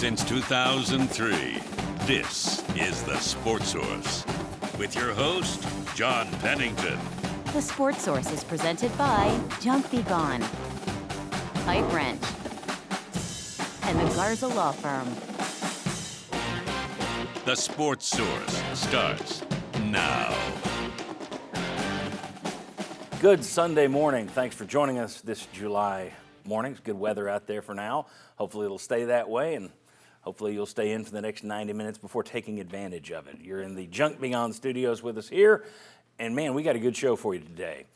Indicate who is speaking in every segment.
Speaker 1: Since 2003, this is The Sports Source with your host, John Pennington.
Speaker 2: The Sports Source is presented by Junk Be Gone, Pipe Wrench, and the Garza Law Firm.
Speaker 1: The Sports Source starts now.
Speaker 3: Good Sunday morning. Thanks for joining us this July morning. It's good weather out there for now. Hopefully it'll stay that way, and hopefully you'll stay in for the next 90 minutes before taking advantage of it. You're in the Junk Be Gone studios with us here, and man, we got a good show for you today.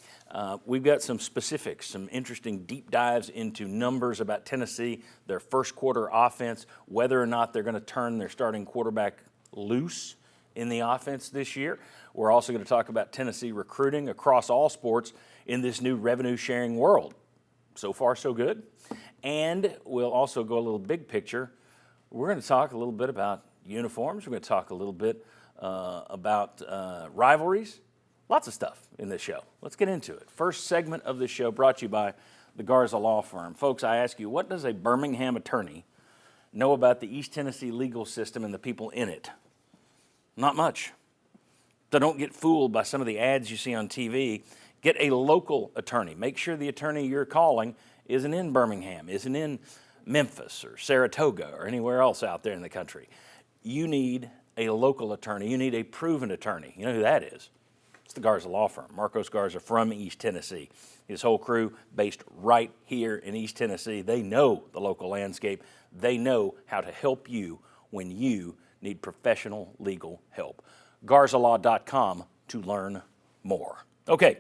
Speaker 3: We've got some specifics, some interesting deep dives into numbers about Tennessee, their first quarter offense, whether or not they're going to turn their starting quarterback loose in the offense this year. We're also going to talk about Tennessee recruiting across all sports in this new revenue-sharing world. So far, so good. And we'll also go a little big picture. We're going to talk a little bit about uniforms. We're going to talk a little bit about rivalries. Lots of stuff in this show. Let's get into it. First segment of this show brought to you by the Garza Law Firm. Folks, I ask you, what does a Birmingham attorney know about the East Tennessee legal system and the people in it? Not much. So don't get fooled by some of the ads you see on TV. Get a local attorney. Make sure the attorney you're calling isn't in Birmingham, isn't in Memphis or Saratoga or anywhere else out there in the country. You need a local attorney. You need a proven attorney. You know who that is? It's the Garza Law Firm. Marcos Garza from East Tennessee. His whole crew based right here in East Tennessee. They know the local landscape. They know how to help you when you need professional legal help. GarzaLaw.com to learn more. Okay,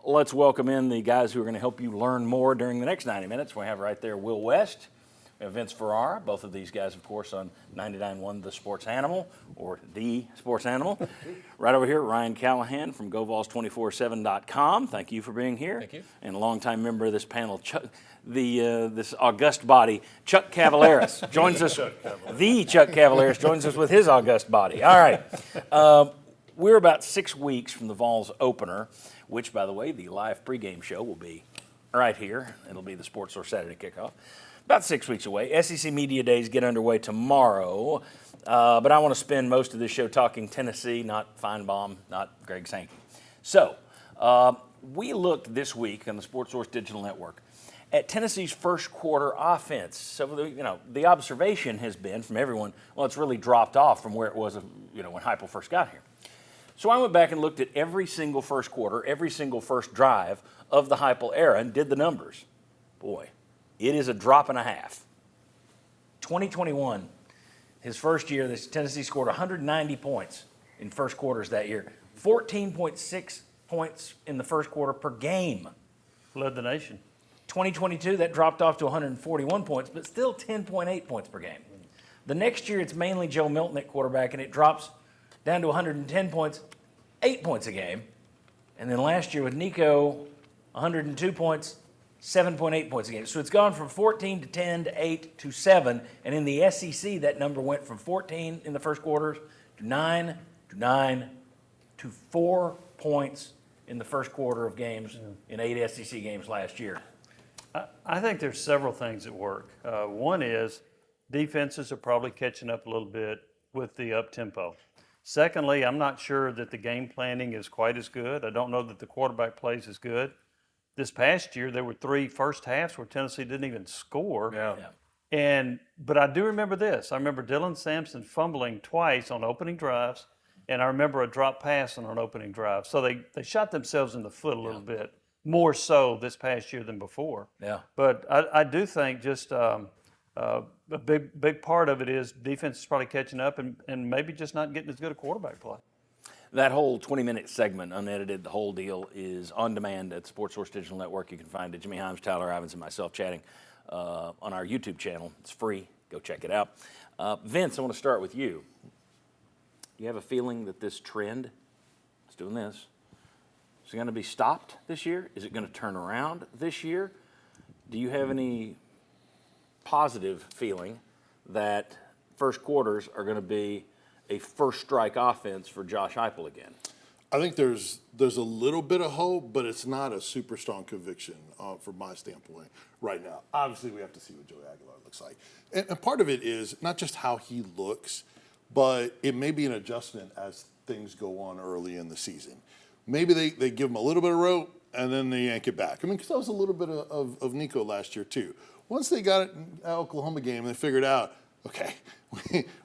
Speaker 3: let's welcome in the guys who are going to help you learn more during the next 90 minutes. We have right there Will West. We have Vince Ferrara, both of these guys, of course, on 99.1 The Sports Animal, or The Sports Animal. Right over here, Ryan Callahan from GoVols247.com. Thank you for being here.
Speaker 4: Thank you.
Speaker 3: And a longtime member of this panel, Chuck, this august body, Chuck Cavaleris, joins us. The Chuck Cavaleris joins us with his august body. All right. We're about 6 weeks from the Vols opener, which, by the way, the live pregame show will be right here. It'll be the Sports Source Saturday kickoff. About 6 weeks away. SEC Media Days get underway tomorrow, but I want to spend most of this show talking Tennessee, not Feinbaum, not Greg Sankey. So we looked this week on the Sports Source Digital Network at Tennessee's first quarter offense. So the observation has been from everyone, well, it's really dropped off from where it was when Heupel first got here. So I went back and looked at every single first quarter, every single first drive of the Heupel era and did the numbers. Boy, it is a drop and a half. 2021, his first year, Tennessee scored 190 points in first quarters that year. 14.6 points in the first quarter per game.
Speaker 4: Led the nation.
Speaker 3: 2022, that dropped off to 141 points, but still 10.8 points per game. The next year, it's mainly Joe Milton at quarterback, and it drops down to 110 points, 8 points a game. And then last year with Nico, 102 points, 7.8 points a game. So it's gone from 14 to 10 to 8 to 7. And in the SEC, that number went from 14 in the first quarters to 9 to 4 points in the first quarter of games in 8 SEC games last year.
Speaker 4: I think there's several things at work. One is defenses are probably catching up a little bit with the up-tempo. Secondly, I'm not sure that the game planning is quite as good. I don't know that the quarterback plays as good. This past year, there were 3 first halves where Tennessee didn't even score.
Speaker 3: Yeah.
Speaker 4: But I do remember this. I remember Dylan Sampson fumbling twice on opening drives, and I remember a drop pass on an opening drive. So they shot themselves in the foot a little bit, more so this past year than before.
Speaker 3: Yeah.
Speaker 4: But I do think just a big part of it is defense is probably catching up and maybe just not getting as good a quarterback play.
Speaker 3: That whole 20-minute segment, unedited, the whole deal, is on demand at Sports Source Digital Network. You can find it. Jimmy Heins, Tyler Ivins, and myself chatting on our YouTube channel. It's free. Go check it out. Vince, I want to start with you. You have a feeling that this trend, it's doing this, is it going to be stopped this year? Is it going to turn around this year? Do you have any positive feeling that first quarters are going to be a first strike offense for Josh Heupel again?
Speaker 5: I think there's a little bit of hope, but it's not a super strong conviction from my standpoint right now. Obviously, we have to see what Joey Aguilar looks like. And part of it is not just how he looks, but it may be an adjustment as things go on early in the season. Maybe they give him a little bit of rope, and then they yank it back. I mean, because that was a little bit of Nico last year, too. Once they got it in the Oklahoma game, they figured out, okay,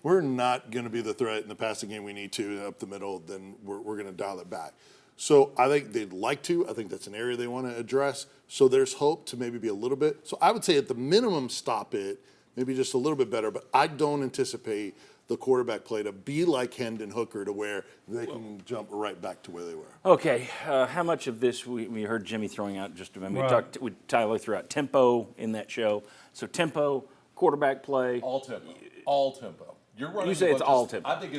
Speaker 5: we're not going to be the threat in the passing game we need to up the middle, then we're going to dial it back. So I think they'd like to. I think that's an area they want to address. So there's hope to maybe be a little bit. So I would say at the minimum, stop it, maybe just a little bit better. But I don't anticipate the quarterback play to be like Hendon Hooker to where they can jump right back to where they were.
Speaker 3: Okay, how much of this we heard Jimmy throwing out just a minute.
Speaker 4: Right.
Speaker 3: Tyler threw out tempo in that show. So tempo, quarterback play.
Speaker 6: All tempo. All tempo. You're running.
Speaker 3: You say it's all tempo.
Speaker 6: I think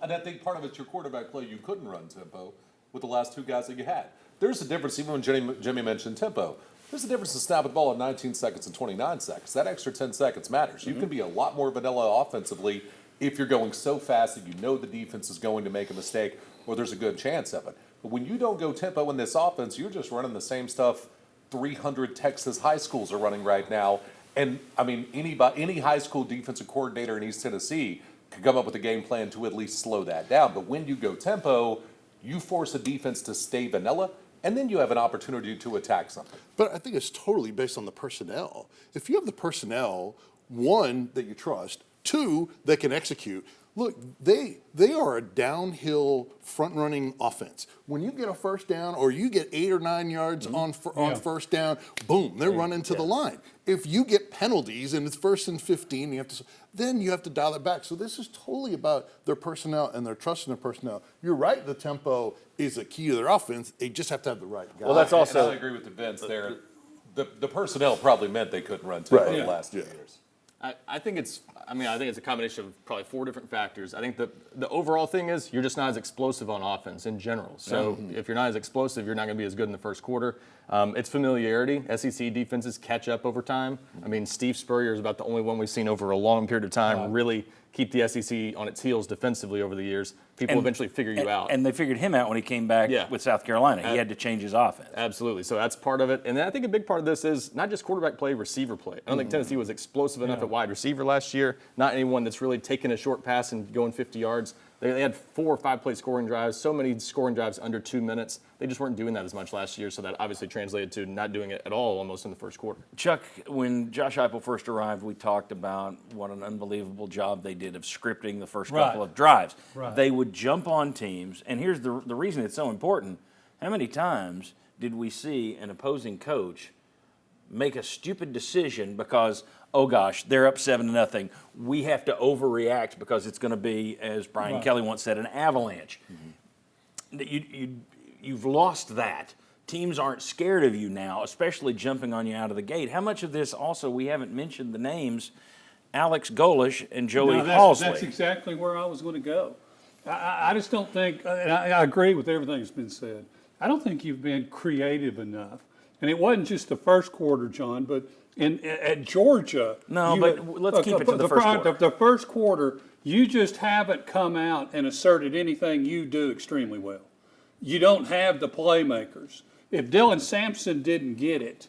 Speaker 6: and I think part of it's your quarterback play. You couldn't run tempo with the last two guys that you had. There's a difference, even when Jimmy mentioned tempo. There's a difference to snap a ball at 19 seconds and 29 seconds. That extra 10 seconds matters. You can be a lot more vanilla offensively if you're going so fast that you know the defense is going to make a mistake or there's a good chance of it. But when you don't go tempo in this offense, you're just running the same stuff 300 Texas high schools are running right now. And, I mean, any high school defensive coordinator in East Tennessee could come up with a game plan to at least slow that down. But when you go tempo, you force a defense to stay vanilla, and then you have an opportunity to attack something.
Speaker 5: But I think it's totally based on the personnel. If you have the personnel, one, that you trust, two, that can execute. Look, they are a downhill front-running offense. When you get a first down or you get 8 or 9 yards on first down, boom, they're running to the line. If you get penalties and it's 1st and 15, then you have to dial it back. So this is totally about their personnel and their trust in their personnel. You're right, the tempo is a key to their offense. They just have to have the right guy.
Speaker 3: Well, that's also.
Speaker 6: And I agree with the Vince there. The personnel probably meant they couldn't run tempo the last 2 years.
Speaker 7: I think it's a combination of probably 4 different factors. I think the overall thing is you're just not as explosive on offense in general. So if you're not as explosive, you're not going to be as good in the first quarter. It's familiarity. SEC defenses catch up over time. I mean, Steve Spurrier is about the only one we've seen over a long period of time really keep the SEC on its heels defensively over the years. People eventually figure you out.
Speaker 3: And they figured him out when he came back with South Carolina. He had to change his offense.
Speaker 7: Absolutely. So that's part of it. And then I think a big part of this is not just quarterback play, receiver play. I don't think Tennessee was explosive enough at wide receiver last year. Not anyone that's really taken a short pass and going 50 yards. They had 4 or 5 play scoring drives, so many scoring drives under 2 minutes. They just weren't doing that as much last year, so that obviously translated to not doing it at all almost in the first quarter.
Speaker 3: Chuck, when Josh Heupel first arrived, we talked about what an unbelievable job they did of scripting the first couple of drives. They would jump on teams, and here's the reason it's so important. How many times did we see an opposing coach make a stupid decision because, oh gosh, they're up 7-0. We have to overreact because it's going to be, as Brian Kelly once said, an avalanche. You've lost that. Teams aren't scared of you now, especially jumping on you out of the gate. How much of this also, we haven't mentioned the names, Alex Golish and Joey Halsley.
Speaker 8: That's exactly where I was going to go. I just don't think, and I agree with everything that's been said. I don't think you've been creative enough. And it wasn't just the first quarter, John, but at Georgia.
Speaker 3: But let's keep it to the first quarter.
Speaker 8: The first quarter, you just haven't come out and asserted anything you do extremely well. You don't have the playmakers. If Dylan Sampson didn't get it,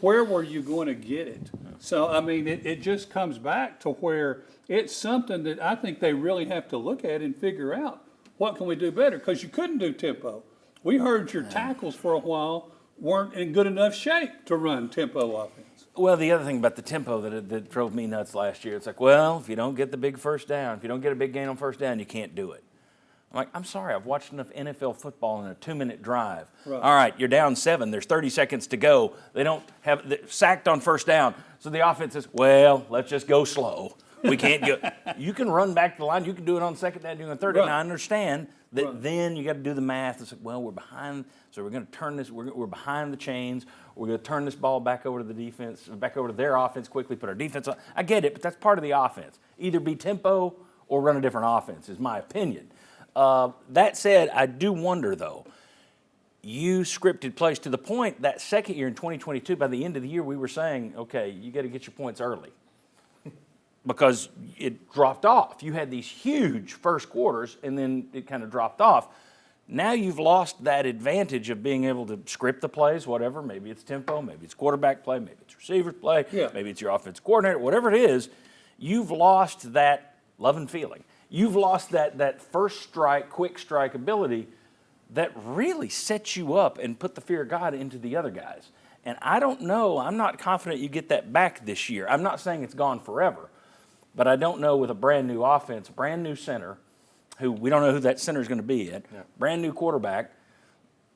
Speaker 8: where were you going to get it? So, I mean, it just comes back to where it's something that I think they really have to look at and figure out what can we do better, because you couldn't do tempo. We heard your tackles for a while weren't in good enough shape to run tempo offense.
Speaker 3: Well, the other thing about the tempo that drove me nuts last year, it's like, well, if you don't get the big first down, if you don't get a big gain on first down, you can't do it. I'm like, I'm sorry, I've watched enough NFL football in a 2-minute drive. All right, you're down 7. There's 30 seconds to go. They don't have sacked on first down. So the offense says, well, let's just go slow. We can't go. You can run back to the line. You can do it on second down, doing 30. And I understand that then you got to do the math. It's like, well, we're behind, so we're going to turn this. We're behind the chains. We're going to turn this ball back over to the defense, back over to their offense quickly, put our defense on. I get it, but that's part of the offense. Either be tempo or run a different offense is my opinion. That said, I do wonder, though, you scripted plays to the point that second year in 2022, by the end of the year, we were saying, okay, you got to get your points early because it dropped off. You had these huge first quarters, and then it kind of dropped off. Now you've lost that advantage of being able to script the plays, whatever. Maybe it's tempo, maybe it's quarterback play, maybe it's receiver play, maybe it's your offensive coordinator, whatever it is. You've lost that love and feeling. You've lost that first strike, quick strike ability that really sets you up and put the fear of God into the other guys. And I don't know, I'm not confident you get that back this year. I'm not saying it's gone forever, but I don't know with a brand new offense, brand new center, who we don't know who that center is going to be yet, brand new quarterback.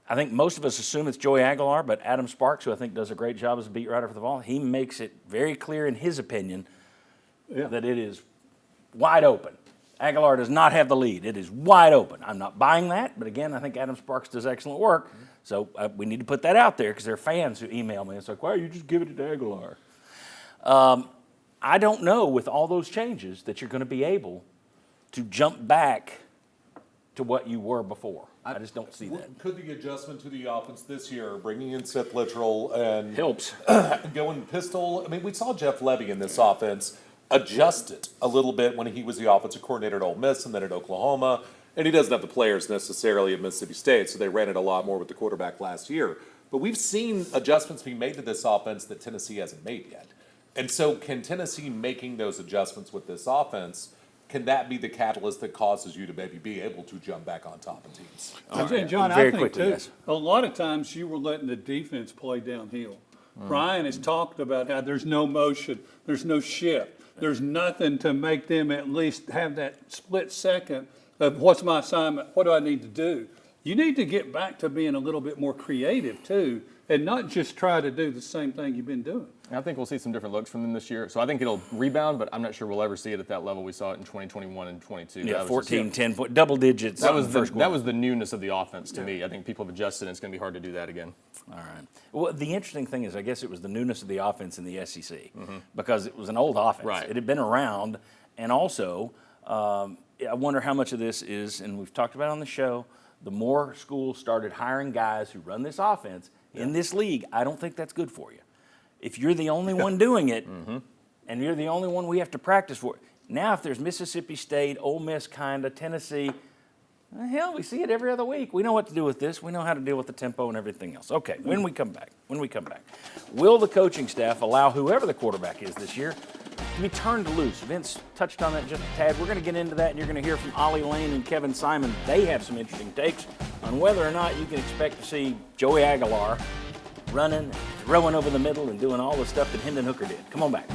Speaker 3: I think most of us assume it's Joey Aguilar, but Adam Sparks, who I think does a great job as a beat writer for the Vols, he makes it very clear in his opinion that it is wide open. Aguilar does not have the lead. It is wide open. I'm not buying that, but again, I think Adam Sparks does excellent work. So we need to put that out there because there are fans who email me and say, why are you just giving it to Aguilar? I don't know with all those changes that you're going to be able to jump back to what you were before. I just don't see that.
Speaker 6: Could the adjustment to the offense this year, bringing in Seth Littrell and
Speaker 3: helps
Speaker 6: going pistol? I mean, we saw Jeff Levy in this offense adjust it a little bit when he was the offensive coordinator at Ole Miss and then at Oklahoma. And he doesn't have the players necessarily at Mississippi State, so they ran it a lot more with the quarterback last year. But we've seen adjustments being made to this offense that Tennessee hasn't made yet. And so can Tennessee making those adjustments with this offense, can that be the catalyst that causes you to maybe be able to jump back on top of teams?
Speaker 8: And John, I think too, a lot of times you were letting the defense play downhill. Brian has talked about how there's no motion, there's no shift, there's nothing to make them at least have that split second of what's my assignment, what do I need to do? You need to get back to being a little bit more creative too, and not just try to do the same thing you've been doing.
Speaker 7: I think we'll see some different looks from them this year. So I think it'll rebound, but I'm not sure we'll ever see it at that level we saw it in 2021 and 22.
Speaker 3: Yeah, 14, 10 point, double digits.
Speaker 7: That was the newness of the offense to me. I think people have adjusted, and it's going to be hard to do that again.
Speaker 3: All right. Well, the interesting thing is, I guess it was the newness of the offense in the SEC because it was an old offense.
Speaker 7: Right.
Speaker 3: It had been around, and also I wonder how much of this is, and we've talked about it on the show, the more schools started hiring guys who run this offense in this league, I don't think that's good for you. If you're the only one doing it, and you're the only one we have to practice for, now if there's Mississippi State, Ole Miss kind of, Tennessee, hell, we see it every other week. We know what to do with this. We know how to deal with the tempo and everything else. Okay, when we come back, will the coaching staff allow whoever the quarterback is this year to be turned loose? Vince touched on that just a tad. We're going to get into that, and you're going to hear from Ollie Lane and Kevin Simon. They have some interesting takes on whether or not you can expect to see Joey Aguilar running, throwing over the middle, and doing all the stuff that Hendon Hooker did. Come on back.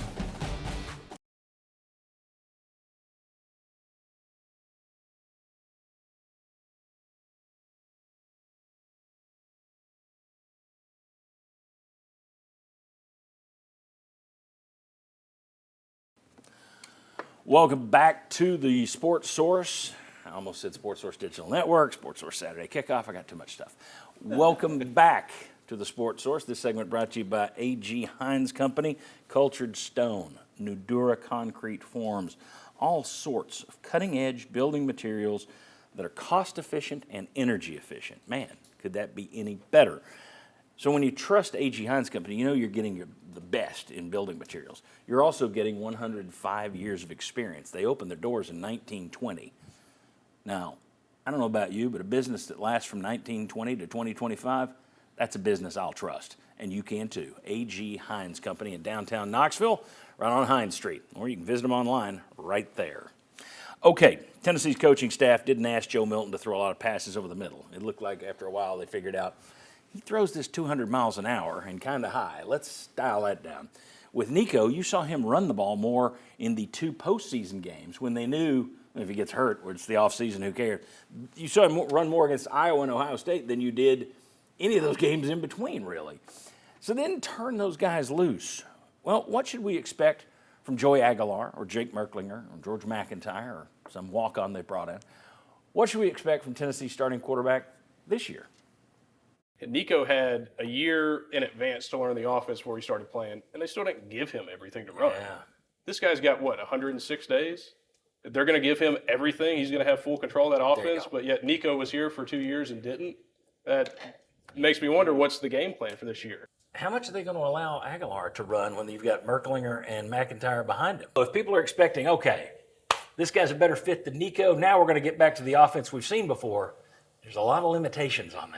Speaker 3: Welcome back to the Sports Source. I almost said Sports Source Digital Network, Sports Source Saturday Kickoff. I got too much stuff. Welcome back to the Sports Source. This segment brought to you by A.G. Heins Company, Cultured Stone, Nudura Concrete Forms, all sorts of cutting-edge building materials that are cost-efficient and energy-efficient. Man, could that be any better? So when you trust A.G. Heins Company, you know you're getting the best in building materials. You're also getting 105 years of experience. They opened their doors in 1920. Now, I don't know about you, but a business that lasts from 1920 to 2025, that's a business I'll trust. And you can too. A.G. Heins Company in downtown Knoxville, right on Hines Street. Or you can visit them online right there. Okay, Tennessee's coaching staff didn't ask Joe Milton to throw a lot of passes over the middle. It looked like after a while they figured out he throws this 200 miles an hour and kind of high. Let's dial that down. With Nico, you saw him run the ball more in the two postseason games when they knew if he gets hurt, or it's the offseason, who cares? You saw him run more against Iowa and Ohio State than you did any of those games in between, really. So then turn those guys loose. Well, what should we expect from Joey Aguilar or Jake Merklinger or George McIntyre or some walk-on they brought in? What should we expect from Tennessee's starting quarterback this year?
Speaker 9: And Nico had a year in advance to learn the offense before he started playing, and they still didn't give him everything to run.
Speaker 3: Yeah.
Speaker 9: This guy's got, 106 days? They're going to give him everything. He's going to have full control of that offense, but yet Nico was here for 2 years and didn't. That makes me wonder what's the game plan for this year.
Speaker 3: How much are they going to allow Aguilar to run when you've got Merklinger and McIntyre behind him? If people are expecting, okay, this guy's a better fit than Nico, now we're going to get back to the offense we've seen before, There's a lot of limitations on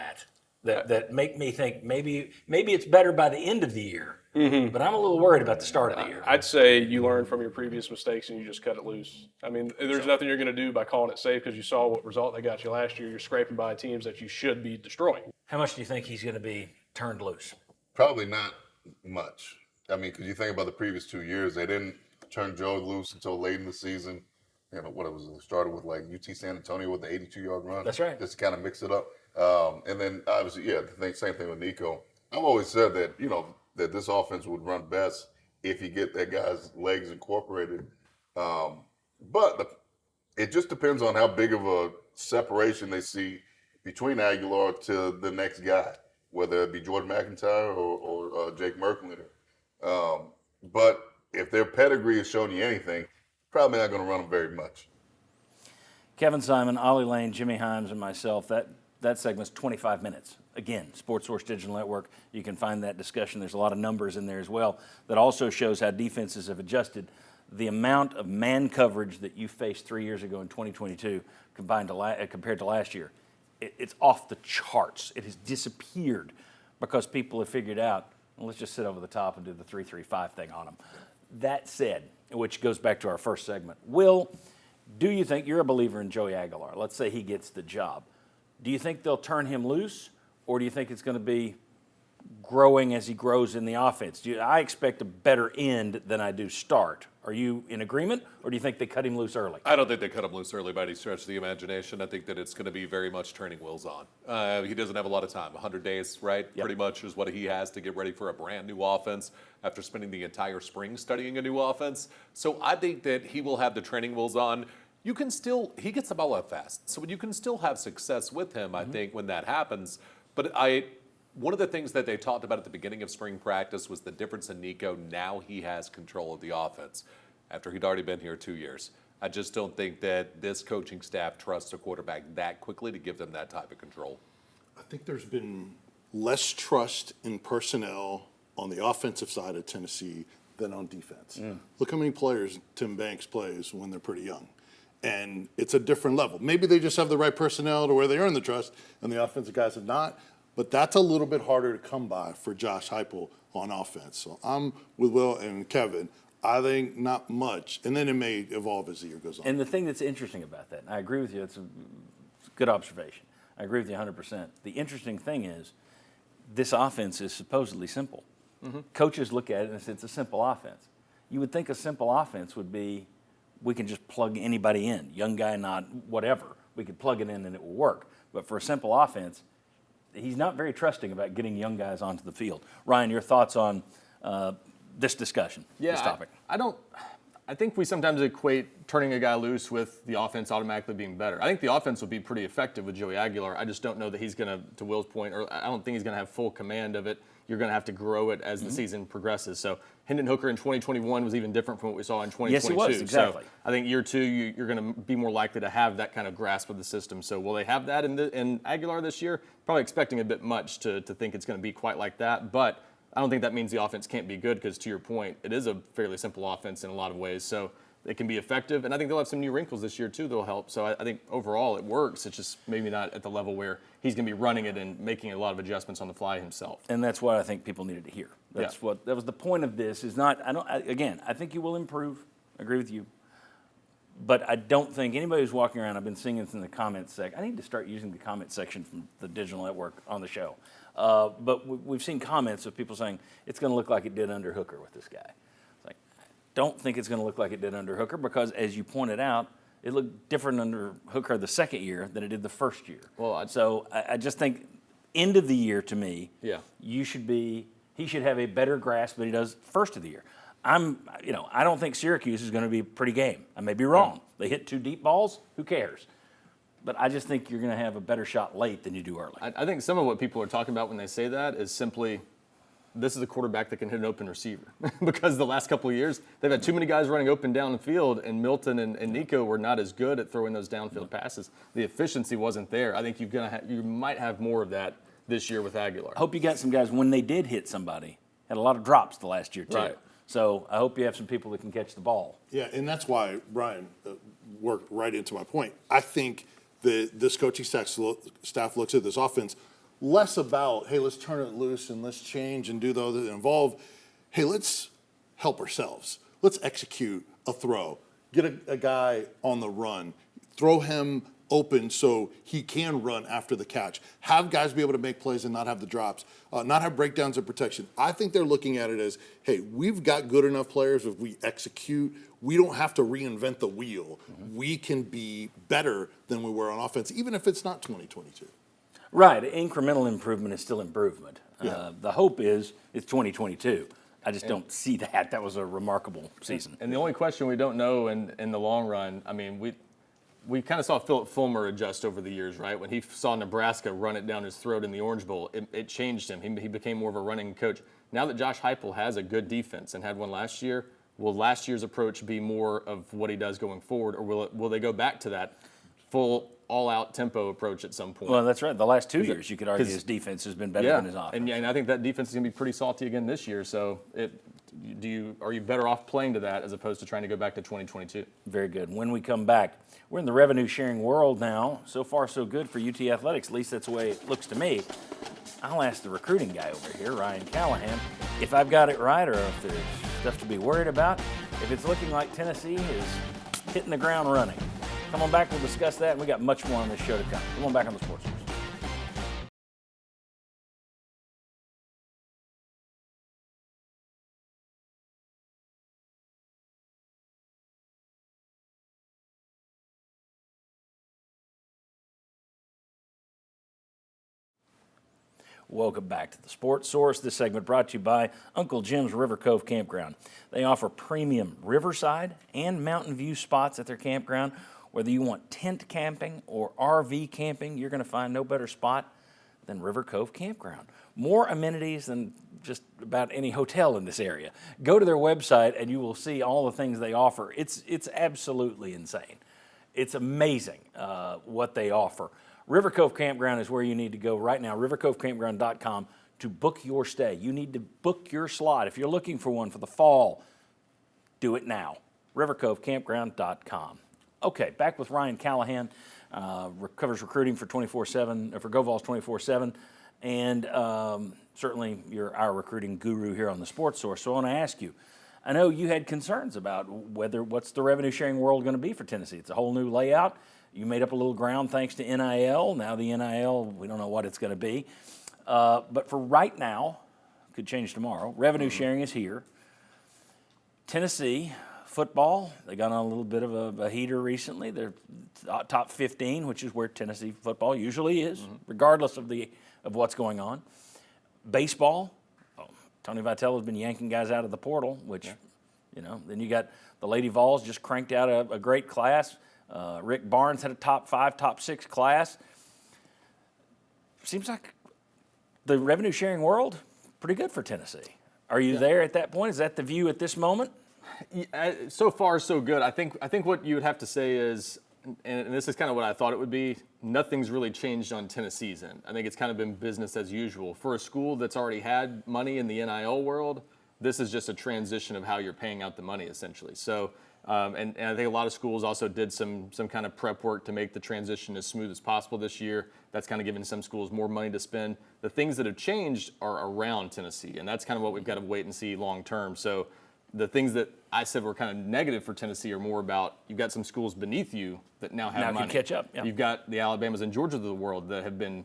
Speaker 3: that make me think maybe it's better by the end of the year. Mm-hmm. But I'm a little worried about the start of the year.
Speaker 9: I'd say you learn from your previous mistakes and you just cut it loose. I mean, there's nothing you're going to do by calling it safe because you saw what result they got you last year. You're scraping by teams that you should be destroying.
Speaker 3: How much do you think he's going to be turned loose?
Speaker 10: Probably not much. I mean, because you think about the previous 2 years, they didn't turn Joe loose until late in the season. You know, what it was, it started with like UT San Antonio with the 82-yard run.
Speaker 3: That's right.
Speaker 10: Just to kind of mix it up. And then obviously, same thing with Nico. I've always said that, that this offense would run best if you get that guy's legs incorporated. But it just depends on how big of a separation they see between Aguilar to the next guy, whether it be Jordan McIntyre or Jake Merklinger. But if their pedigree has shown you anything, probably not going to run them very much.
Speaker 3: Kevin Simon, Ollie Lane, Jimmy Heins, and myself, that segment's 25 minutes. Again, Sports Source Digital Network, you can find that discussion. There's a lot of numbers in there as well that also shows how defenses have adjusted. The amount of man coverage that you faced 3 years ago in 2022 compared to last year, it's off the charts. It has disappeared because people have figured out, well, let's just sit over the top and do the 3-3-5 thing on them. That said, which goes back to our first segment, Will, do you think, you're a believer in Joey Aguilar, let's say he gets the job, do you think they'll turn him loose, or do you think it's going to be growing as he grows in the offense? I expect a better end than I do start. Are you in agreement, or do you think they cut him loose early?
Speaker 6: I don't think they cut him loose early by any stretch of the imagination. I think that it's going to be very much turning wheels on. He doesn't have a lot of time. 100 days, right? Yep. Pretty much is what he has to get ready for a brand new offense after spending the entire spring studying a new offense. So I think that he will have the training wheels on. He gets the ball out fast. So you can still have success with him, I think, when that happens. But one of the things that they talked about at the beginning of spring practice was the difference in Nico. Now he has control of the offense after he'd already been here 2 years. I just don't think that this coaching staff trusts a quarterback that quickly to give them that type of control.
Speaker 5: I think there's been less trust in personnel on the offensive side of Tennessee than on defense. Look how many players Tim Banks plays when they're pretty young. And it's a different level. Maybe they just have the right personnel to where they earn the trust, and the offensive guys have not. But that's a little bit harder to come by for Josh Heupel on offense. So I'm with Will and Kevin. I think not much. And then it may evolve as the year goes on.
Speaker 3: And the thing that's interesting about that, and I agree with you, it's a good observation. I agree with you 100%. The interesting thing is this offense is supposedly simple. Mm-hmm. Coaches look at it and say it's a simple offense. You would think a simple offense would be we can just plug anybody in, young guy, not whatever. We could plug it in and it will work. But for a simple offense, he's not very trusting about getting young guys onto the field. Ryan, your thoughts on this discussion, this topic?
Speaker 7: I think we sometimes equate turning a guy loose with the offense automatically being better. I think the offense will be pretty effective with Joey Aguilar. I just don't know that he's going to Will's point, or I don't think he's going to have full command of it. You're going to have to grow it as the season progresses. So Hendon Hooker in 2021 was even different from what we saw in 2022.
Speaker 3: Yes, he was, exactly.
Speaker 7: So I think year two, you're going to be more likely to have that kind of grasp of the system. So will they have that in Aguilar this year? Probably expecting a bit much to think it's going to be quite like that. But I don't think that means the offense can't be good because, to your point, it is a fairly simple offense in a lot of ways. So it can be effective. And I think they'll have some new wrinkles this year, too, that'll help. So I think overall it works. It's just maybe not at the level where he's going to be running it and making a lot of adjustments on the fly himself.
Speaker 3: And that's what I think people needed to hear. That was the point of this. Is not. I think you will improve. I agree with you. But I don't think anybody who's walking around, I've been seeing this in the comments section. I need to start using the comment section from the digital network on the show. But we've seen comments of people saying it's going to look like it did under Hooker with this guy. It's like, I don't think it's going to look like it did under Hooker because, as you pointed out, it looked different under Hooker the second year than it did the first year. Well, I just think end of the year to me, he should have a better grasp than he does first of the year. I don't think Syracuse is going to be a pretty game. I may be wrong. They hit 2 deep balls. Who cares? But I just think you're going to have a better shot late than you do early.
Speaker 7: I think some of what people are talking about when they say that is simply this is a quarterback that can hit an open receiver. Because the last couple of years, they've had too many guys running open down the field, and Milton and Nico were not as good at throwing those downfield passes. The efficiency wasn't there. I think you might have more of that this year with Aguilar.
Speaker 3: I hope you got some guys, when they did hit somebody, had a lot of drops the last year, too.
Speaker 7: Right.
Speaker 3: So I hope you have some people that can catch the ball.
Speaker 5: Yeah, and that's why Brian worked right into my point. I think this coaching staff looks at this offense less about, hey, let's turn it loose and let's change and do those that involve, hey, let's help ourselves. Let's execute a throw. Get a guy on the run. Throw him open so he can run after the catch. Have guys be able to make plays and not have the drops, not have breakdowns of protection. I think they're looking at it as, hey, we've got good enough players. If we execute, we don't have to reinvent the wheel. We can be better than we were on offense, even if it's not 2022.
Speaker 3: Right. Incremental improvement is still improvement.
Speaker 5: Yeah.
Speaker 3: The hope is it's 2022. I just don't see that. That was a remarkable season.
Speaker 7: And the only question we don't know in the long run, I mean, we kind of saw Philip Fulmer adjust over the years, right? When he saw Nebraska run it down his throat in the Orange Bowl, it changed him. He became more of a running coach. Now that Josh Heupel has a good defense and had one last year, will last year's approach be more of what he does going forward, or will they go back to that full all-out tempo approach at some point?
Speaker 3: Well, that's right. The last 2 years, you could argue his defense has been better than his offense.
Speaker 7: And I think that defense is going to be pretty salty again this year. So are you better off playing to that as opposed to trying to go back to 2022?
Speaker 3: Very good. When we come back, we're in the revenue-sharing world now. So far, so good for UT Athletics. At least that's the way it looks to me. I'll ask the recruiting guy over here, Ryan Callahan, if I've got it right or if there's stuff to be worried about, if it's looking like Tennessee is hitting the ground running. Come on back, we'll discuss that, and we got much more on this show to come. Come on back on the Sports Source. Welcome back to the Sports Source. This segment brought to you by Uncle Jim's River Cove Campground. They offer premium riverside and mountain view spots at their campground. Whether you want tent camping or RV camping, you're going to find no better spot than River Cove Campground. More amenities than just about any hotel in this area. Go to their website and you will see all the things they offer. It's absolutely insane. It's amazing what they offer. River Cove Campground is where you need to go right now, rivercovecampground.com, to book your stay. You need to book your slot. If you're looking for one for the fall, do it now, rivercovecampground.com. Okay, back with Ryan Callahan, covers recruiting for 24/7, for GoVols 24/7, and certainly you're our recruiting guru here on the Sports Source. So I want to ask you, I know you had concerns about what's the revenue sharing world going to be for Tennessee. It's a whole new layout. You made up a little ground thanks to NIL. Now the NIL, we don't know what it's going to be. But for right now, could change tomorrow, revenue sharing is here. Tennessee football, they got on a little bit of a heater recently. They're top 15, which is where Tennessee football usually is, regardless of what's going on. Baseball, Tony Vitello has been yanking guys out of the portal, which, then you got the Lady Vols just cranked out a great class. Rick Barnes had a top 5, top 6 class. Seems like the revenue sharing world, pretty good for Tennessee. Are you there at that point? Is that the view at this moment?
Speaker 7: So far, so good. I think what you would have to say is, and this is kind of what I thought it would be, nothing's really changed on Tennessee's end. I think it's kind of been business as usual. For a school that's already had money in the NIL world, this is just a transition of how you're paying out the money, essentially. So, and I think a lot of schools also did some kind of prep work to make the transition as smooth as possible this year. That's kind of given some schools more money to spend. The things that have changed are around Tennessee, and that's kind of what we've got to wait and see long term. So the things that I said were kind of negative for Tennessee are more about you've got some schools beneath you that now have money.
Speaker 3: Can catch up. Yeah.
Speaker 7: You've got the Alabamas and Georgias of the world that have been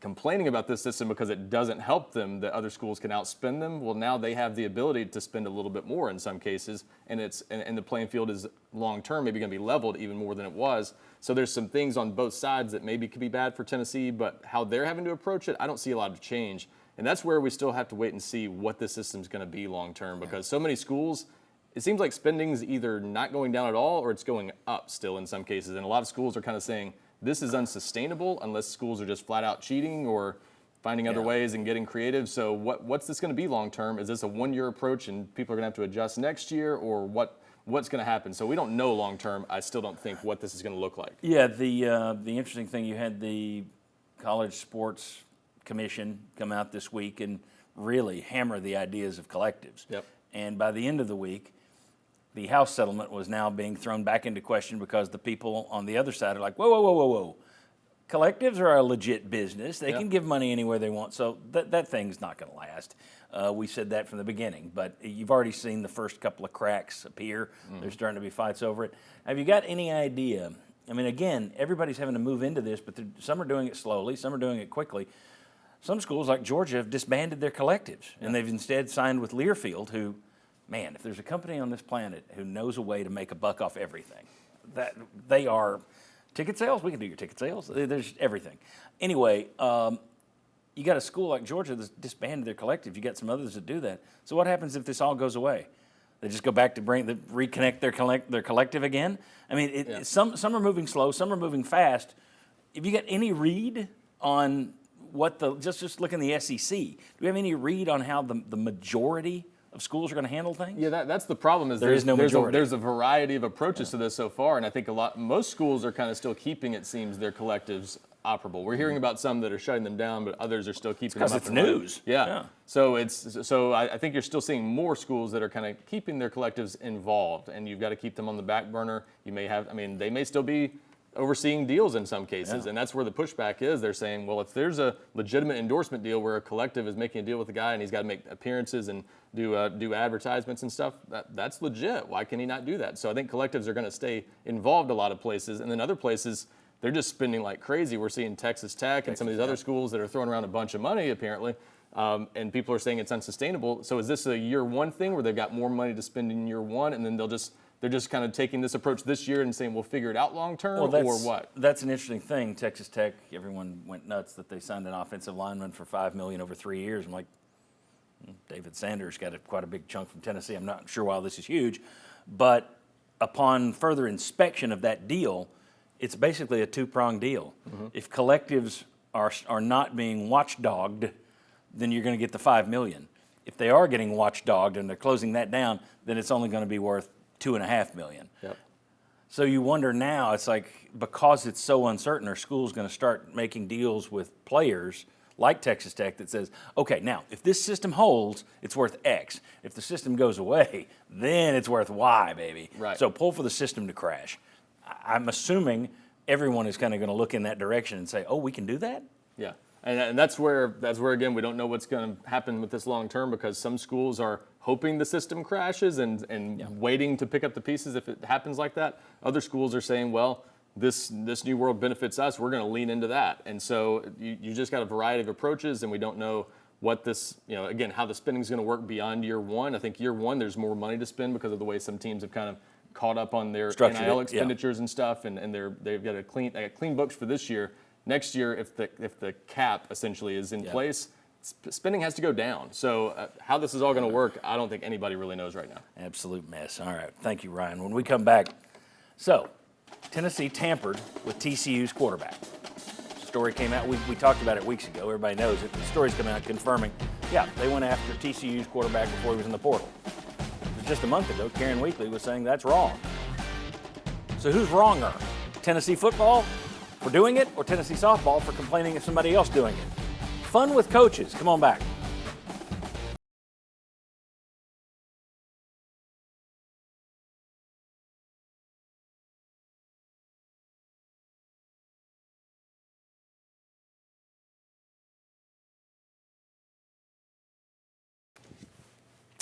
Speaker 7: complaining about this system because it doesn't help them that other schools can outspend them. Well, now they have the ability to spend a little bit more in some cases, and the playing field is long term maybe going to be leveled even more than it was. So there's some things on both sides that maybe could be bad for Tennessee, but how they're having to approach it, I don't see a lot of change. And that's where we still have to wait and see what this system's going to be long term, because so many schools, it seems like spending's either not going down at all or it's going up still in some cases. And a lot of schools are kind of saying this is unsustainable unless schools are just flat out cheating or finding other ways and getting creative. So what's this going to be long term? Is this a 1 year approach and people are going to have to adjust next year, or what's going to happen? So we don't know long term. I still don't think what this is going to look like.
Speaker 3: Yeah, the interesting thing, you had the College Sports Commission come out this week and really hammer the ideas of collectives.
Speaker 7: Yep.
Speaker 3: And by the end of the week, the House settlement was now being thrown back into question because the people on the other side are like, whoa, whoa, whoa, whoa, whoa. Collectives are a legit business. They can give money anywhere they want. So that thing's not going to last. We said that from the beginning. But you've already seen the first couple of cracks appear. There's starting to be fights over it. Have you got any idea? I mean, again, everybody's having to move into this, but some are doing it slowly. Some are doing it quickly. Some schools like Georgia have disbanded their collectives, and they've instead signed with Learfield, who, man, if there's a company on this planet who knows a way to make a buck off everything, that they are. Ticket sales, we can do your ticket sales. There's everything. Anyway, you got a school like Georgia that's disbanded their collective. You got some others that do that. So what happens if this all goes away? They just go back to reconnect their collective again? I mean, some are moving slow, some are moving fast. Have you got any read on what just look in the SEC? Do we have any read on how the majority of schools are going to handle things?
Speaker 7: Yeah, that's the problem. There's a variety of approaches to this so far, and I think most schools are kind of still keeping, it seems, their collectives operable. We're hearing about some that are shutting them down, but others are still keeping them up.
Speaker 3: Because it's news.
Speaker 7: Yeah. So I think you're still seeing more schools that are kind of keeping their collectives involved, and you've got to keep them on the back burner. You may have, they may still be overseeing deals in some cases, and that's where the pushback is. They're saying, well, if there's a legitimate endorsement deal where a collective is making a deal with a guy and he's got to make appearances and do advertisements and stuff, that's legit. Why can he not do that? So I think collectives are going to stay involved a lot of places, and then other places, they're just spending like crazy. We're seeing Texas Tech and some of these other schools that are throwing around a bunch of money, apparently, and people are saying it's unsustainable. So is this a year one thing where they've got more money to spend in year one, and then they're just kind of taking this approach this year and saying we'll figure it out long term, or what?
Speaker 3: That's an interesting thing. Texas Tech, everyone went nuts that they signed an offensive lineman for $5 million over 3 years. I'm like, David Sanders got quite a big chunk from Tennessee. I'm not sure why this is huge, but upon further inspection of that deal, it's basically a two-pronged deal. If collectives are not being watchdogged, then you're going to get the $5 million. If they are getting watchdogged and they're closing that down, then it's only going to be worth $2.5 million.
Speaker 7: Yep.
Speaker 3: So you wonder now, it's like, because it's so uncertain, are schools going to start making deals with players like Texas Tech that says, okay, now, if this system holds, it's worth X. If the system goes away, then it's worth Y, baby.
Speaker 7: Right.
Speaker 3: So pull for the system to crash. I'm assuming everyone is kind of going to look in that direction and say, oh, we can do that?
Speaker 7: Yeah. And that's where again, we don't know what's going to happen with this long term, because some schools are hoping the system crashes and waiting to pick up the pieces if it happens like that. Other schools are saying, well, this new world benefits us, we're going to lean into that. And so you just got a variety of approaches, and we don't know what this, again, how the spending is going to work beyond year one. I think year one, there's more money to spend because of the way some teams have kind of caught up on their NIL expenditures and stuff, and they've got clean books for this year. Next year, if the cap essentially is in place, spending has to go down. So how this is all going to work, I don't think anybody really knows right now.
Speaker 3: Absolute mess. All right. Thank you, Ryan. When we come back, so Tennessee tampered with TCU's quarterback. The story came out. We talked about it weeks ago. Everybody knows it. The story's coming out confirming, they went after TCU's quarterback before he was in the portal. Just a month ago, Karen Weekly was saying that's wrong. So who's wronger? Tennessee football for doing it, or Tennessee softball for complaining of somebody else doing it? Fun with coaches. Come on back.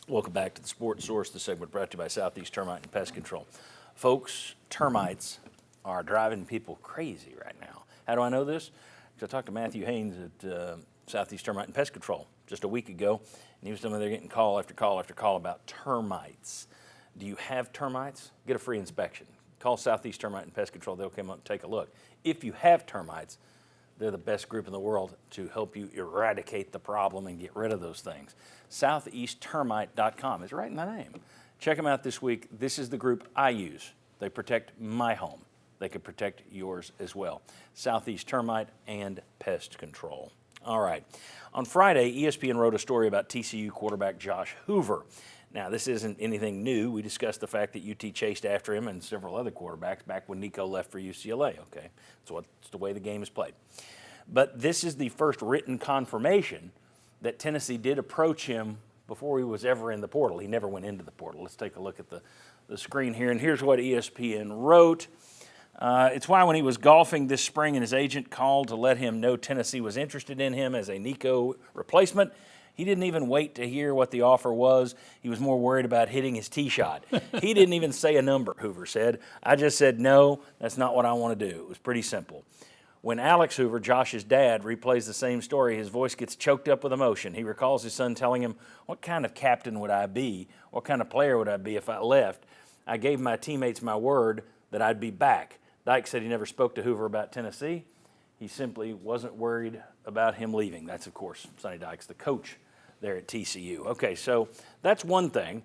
Speaker 3: Welcome back to the Sports Source, the segment brought to you by Southeast Termite and Pest Control. Folks, termites are driving people crazy right now. How do I know this? Because I talked to Matthew Heins at Southeast Termite and Pest Control just a week ago, and he was telling me they're getting call after call after call about termites. Do you have termites? Get a free inspection. Call Southeast Termite and Pest Control. They'll come up and take a look. If you have termites, they're the best group in the world to help you eradicate the problem and get rid of those things. SoutheastTermite.com is right in the name. Check them out this week. This is the group I use. They protect my home. They can protect yours as well. Southeast Termite and Pest Control. All right. On Friday, ESPN wrote a story about TCU quarterback Josh Hoover. Now, this isn't anything new. We discussed the fact that UT chased after him and several other quarterbacks back when Nico left for UCLA, okay? So it's the way the game is played. But this is the first written confirmation that Tennessee did approach him before he was ever in the portal. He never went into the portal. Let's take a look at the screen here, and here's what ESPN wrote. It's why when he was golfing this spring and his agent called to let him know Tennessee was interested in him as a Nico replacement, he didn't even wait to hear what the offer was. He was more worried about hitting his tee shot. He didn't even say a number, Hoover said. I just said, no, that's not what I want to do. It was pretty simple. When Alex Hoover, Josh's dad, replays the same story, his voice gets choked up with emotion. He recalls his son telling him, what kind of captain would I be? What kind of player would I be if I left? I gave my teammates my word that I'd be back. Dyke said he never spoke to Hoover about Tennessee. He simply wasn't worried about him leaving. That's, of course, Sonny Dykes, the coach there at TCU. Okay, so that's one thing.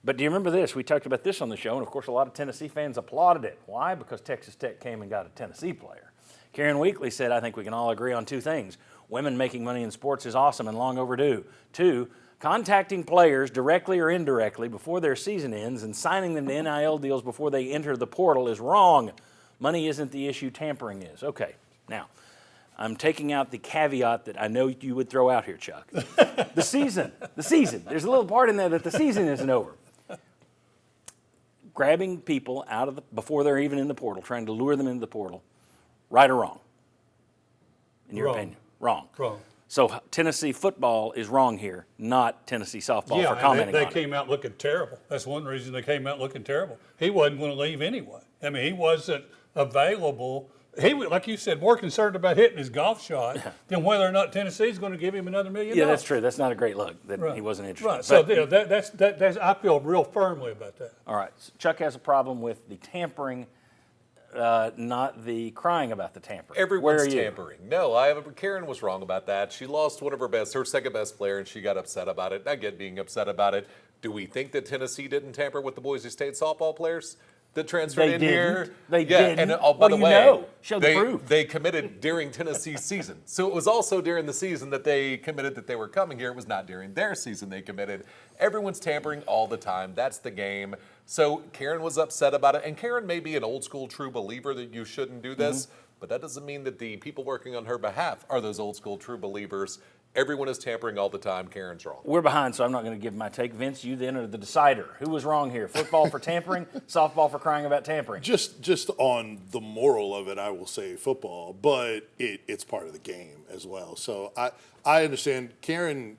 Speaker 3: But do you remember this? We talked about this on the show, and of course a lot of Tennessee fans applauded it. Why? Because Texas Tech came and got a Tennessee player. Karen Weekly said, I think we can all agree on two things. Women making money in sports is awesome and long overdue. Two, contacting players directly or indirectly before their season ends and signing them to NIL deals before they enter the portal is wrong. Money isn't the issue, tampering is. Okay, now, I'm taking out the caveat that I know you would throw out here, Chuck. The season. There's a little part in there that the season isn't over. Grabbing people out of before they're even in the portal, trying to lure them into the portal, right or wrong? In your opinion? Wrong. So Tennessee football is wrong here, not Tennessee softball for commenting on it.
Speaker 8: They came out looking terrible. That's one reason they came out looking terrible. He wasn't going to leave anyway. I mean, he wasn't available. He was, like you said, more concerned about hitting his golf shot than whether or not Tennessee's going to give him another $1 million.
Speaker 3: Yeah, that's true. That's not a great look that he wasn't interested.
Speaker 8: Right. So that's I feel real firmly about that.
Speaker 3: All right. So Chuck has a problem with the tampering, not the crying about the tampering.
Speaker 6: Everyone's tampering. No, Karen was wrong about that. She lost one of her second best player, and she got upset about it. I get being upset about it. Do we think that Tennessee didn't tamper with the Boise State softball players that transferred in here?
Speaker 3: They didn't.
Speaker 6: And by the way,
Speaker 3: show the proof.
Speaker 6: They committed during Tennessee's season. So it was also during the season that they committed that they were coming here. It was not during their season they committed. Everyone's tampering all the time. That's the game. So Karen was upset about it. And Karen may be an old school true believer that you shouldn't do this, but that doesn't mean that the people working on her behalf are those old school true believers. Everyone is tampering all the time. Karen's wrong.
Speaker 3: We're behind, so I'm not going to give my take. Vince, you then are the decider. Who was wrong here? Football for tampering, softball for crying about tampering?
Speaker 5: Just on the moral of it, I will say football, but it's part of the game as well. So I understand Karen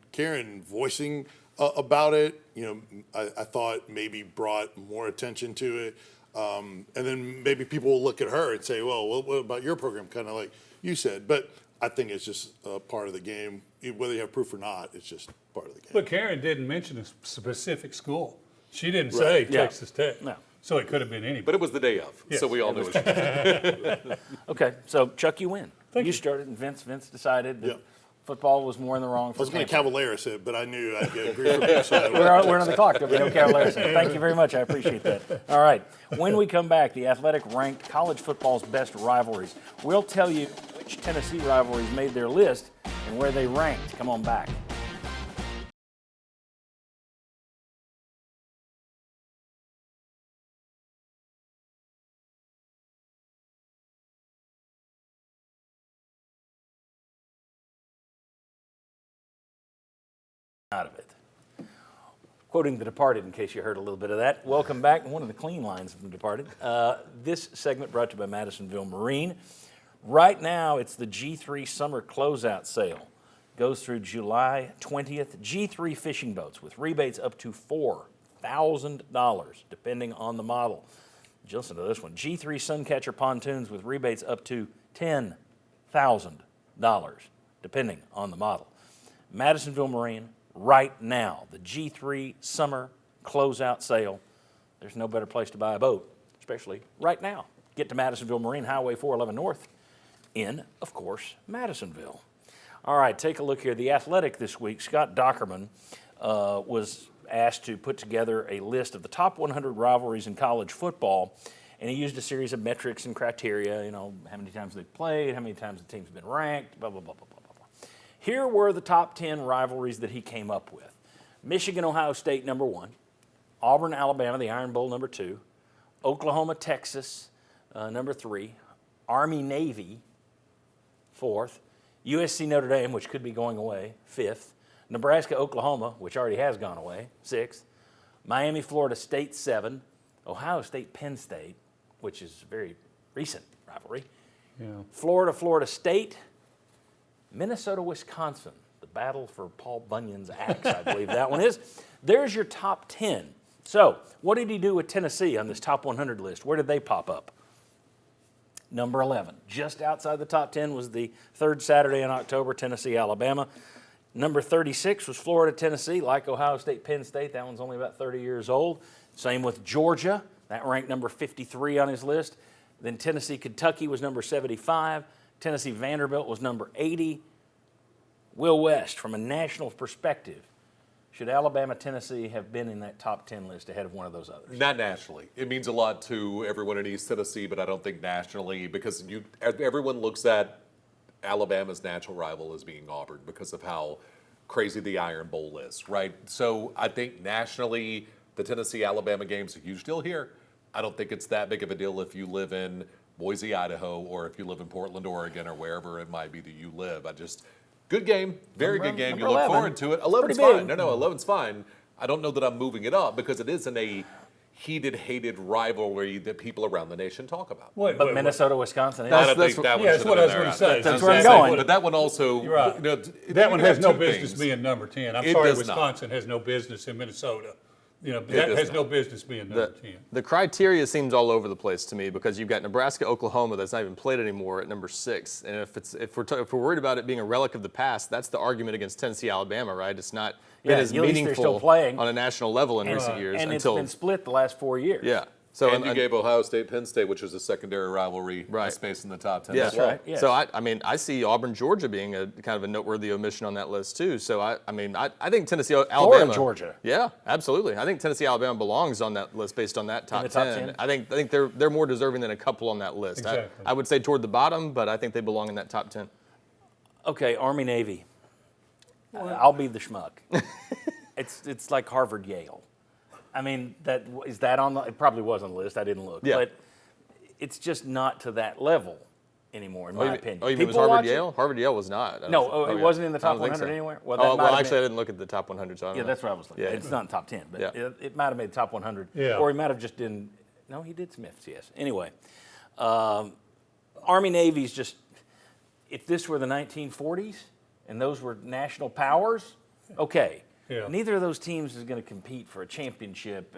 Speaker 5: voicing about it. You know, I thought maybe brought more attention to it, and then maybe people will look at her and say, well, what about your program? Kind of like you said, but I think it's just part of the game. Whether you have proof or not, it's just part of the game.
Speaker 8: But Karen didn't mention a specific school. She didn't say Texas Tech.
Speaker 3: No.
Speaker 8: So it could have been anybody.
Speaker 6: But it was the day of, so we all knew it was.
Speaker 3: Okay, so Chuck, you win.
Speaker 8: Thank you.
Speaker 3: Started, and Vince decided that football was more in the wrong.
Speaker 5: I was going to Cavaliers it, but I knew I'd get agree from your side.
Speaker 3: We're on the clock. There'll be no Cavaliers. Thank you very much. I appreciate that. All right. When we come back, The Athletic ranked college football's best rivalries. We'll tell you which Tennessee rivalries made their list and where they ranked. Come on back. Out of it. Quoting The Departed, in case you heard a little bit of that. Welcome back. One of the clean lines from The Departed. This segment brought to you by Madisonville Marine. Right now, it's the G3 Summer Closeout Sale. Goes through July 20th. G3 fishing boats with rebates up to $4,000, depending on the model. Just listen to this one. G3 Suncatcher pontoons with rebates up to $10,000, depending on the model. Madisonville Marine. Right now, the G3 Summer Closeout Sale. There's no better place to buy a boat, especially right now. Get to Madisonville Marine, Highway 411 North in, of course, Madisonville. All right, take a look here. The Athletic this week, Scott Dockerman was asked to put together a list of the top 100 rivalries in college football, and he used a series of metrics and criteria, you know, how many times they've played, how many times the team's been ranked, blah, blah, blah, blah, blah. Here were the top 10 rivalries that he came up with. Michigan, Ohio State, number 1. Auburn, Alabama, the Iron Bowl, number 2. Oklahoma, Texas, number 3. Army, Navy, 4th. USC, Notre Dame, which could be going away, 5th. Nebraska, Oklahoma, which already has gone away, 6th. Miami, Florida State, 7. Ohio State, Penn State, which is a very recent rivalry.
Speaker 8: Yeah.
Speaker 3: Florida, Florida State. Minnesota, Wisconsin, the battle for Paul Bunyan's axe, I believe that one is. There's your top 10. So, what did he do with Tennessee on this top 100 list? Where did they pop up? Number 11. Just outside the top 10 was the third Saturday in October, Tennessee, Alabama. Number 36 was Florida, Tennessee, like Ohio State, Penn State. That one's only about 30 years old. Same with Georgia. That ranked number 53 on his list. Then Tennessee, Kentucky was number 75. Tennessee, Vanderbilt was number 80. Will West, from a national perspective, should Alabama, Tennessee have been in that top 10 list ahead of one of those others?
Speaker 6: Not nationally. It means a lot to everyone in East Tennessee, but I don't think nationally, because everyone looks at Alabama's natural rival as being Auburn because of how crazy the Iron Bowl is, right? So I think nationally, the Tennessee-Alabama game's a huge deal here. I don't think it's that big of a deal if you live in Boise, Idaho, or if you live in Portland, Oregon, or wherever it might be that you live. Good game, very good game. You look forward to it. 11's fine. No, 11's fine. I don't know that I'm moving it up because it isn't a heated, hated rivalry that people around the nation talk about.
Speaker 3: But Minnesota, Wisconsin.
Speaker 6: I don't think that one
Speaker 8: that's what I was going to say.
Speaker 3: That's where I'm going.
Speaker 6: But that one also,
Speaker 8: You're right.
Speaker 6: you know,
Speaker 8: That one has no
Speaker 6: two
Speaker 8: business
Speaker 6: things.
Speaker 8: being number 10. I'm
Speaker 6: It
Speaker 8: sorry,
Speaker 6: does
Speaker 8: Wisconsin has no business in Minnesota. You know,
Speaker 6: It
Speaker 8: that
Speaker 6: does
Speaker 8: has
Speaker 6: not.
Speaker 8: no business being number 10.
Speaker 7: The criteria seems all over the place to me because you've got Nebraska, Oklahoma that's not even played anymore at number 6, and if we're worried about it being a relic of the past, that's the argument against Tennessee, Alabama, right? It's not been as
Speaker 3: at least they're still
Speaker 7: meaningful
Speaker 3: playing.
Speaker 7: on a national level in recent years
Speaker 3: And
Speaker 7: until
Speaker 3: it's been split the last 4 years.
Speaker 7: yeah. So
Speaker 6: And you gave Ohio State, Penn State, which is a secondary rivalry,
Speaker 7: Right.
Speaker 6: a space in the top 10
Speaker 7: Yeah,
Speaker 6: as well.
Speaker 3: right. Yes.
Speaker 7: So I mean, I see Auburn, Georgia being a kind of a noteworthy omission on that list too. So I think Tennessee, Alabama,
Speaker 3: Georgia.
Speaker 7: Yeah, absolutely. I think Tennessee, Alabama belongs on that list based on that top,
Speaker 3: the top
Speaker 7: 10.
Speaker 3: 10?
Speaker 7: I think they're more deserving than a couple on that list.
Speaker 8: Exactly.
Speaker 7: I would say toward the bottom, but I think they belong in that top 10.
Speaker 3: Okay, Army, Navy. I'll be the schmuck. It's like Harvard, Yale. I mean, is that on the? It probably was on the list. I didn't look,
Speaker 7: Yeah.
Speaker 3: but it's just not to that level anymore, in my opinion.
Speaker 7: Oh, you mean it was
Speaker 3: People
Speaker 7: Harvard,
Speaker 3: watch it.
Speaker 7: Yale? Harvard, Yale was not. I don't
Speaker 3: No,
Speaker 7: think-
Speaker 3: it
Speaker 7: yeah.
Speaker 3: wasn't in the
Speaker 7: I
Speaker 3: top
Speaker 7: don't think
Speaker 3: 100
Speaker 7: so.
Speaker 3: anywhere? Well, that might
Speaker 7: Well,
Speaker 3: have
Speaker 7: actually, I
Speaker 3: been-
Speaker 7: didn't look at the top 100, so I don't
Speaker 3: Yeah,
Speaker 7: know.
Speaker 3: that's what I was looking at.
Speaker 7: Yeah.
Speaker 3: It's not top 10, but
Speaker 7: Yeah.
Speaker 3: it might have made the top 100.
Speaker 8: Yeah.
Speaker 3: Or he might have just didn't. No, he did Smiths, yes. Anyway, Army, Navy's just, if this were the 1940s and those were national powers, okay.
Speaker 8: Yeah.
Speaker 3: Neither of those teams is going to compete for a championship,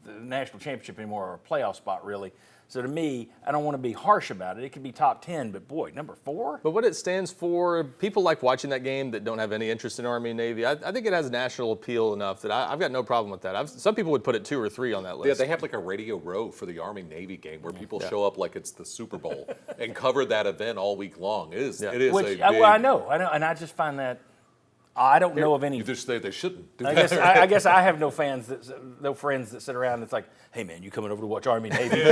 Speaker 3: the national championship anymore, or a playoff spot, really. So to me, I don't want to be harsh about it. It could be top 10, but boy, number 4?
Speaker 7: But what it stands for, people like watching that game that don't have any interest in Army and Navy. I think it has national appeal enough that I've got no problem with that. Some people would put it 2 or 3 on that
Speaker 6: Yeah,
Speaker 7: list.
Speaker 6: they have like a Radio Row for the Army-Navy game where people show up like it's the Super Bowl and cover that event all week long. It is
Speaker 7: Yeah.
Speaker 6: a
Speaker 3: Which,
Speaker 6: big...
Speaker 3: I know, and I just find that, I don't know of any.
Speaker 6: You just say they shouldn't do
Speaker 3: I
Speaker 6: that.
Speaker 3: guess I guess I have no friends that sit around. That's like, hey man, you coming over to watch Army Navy?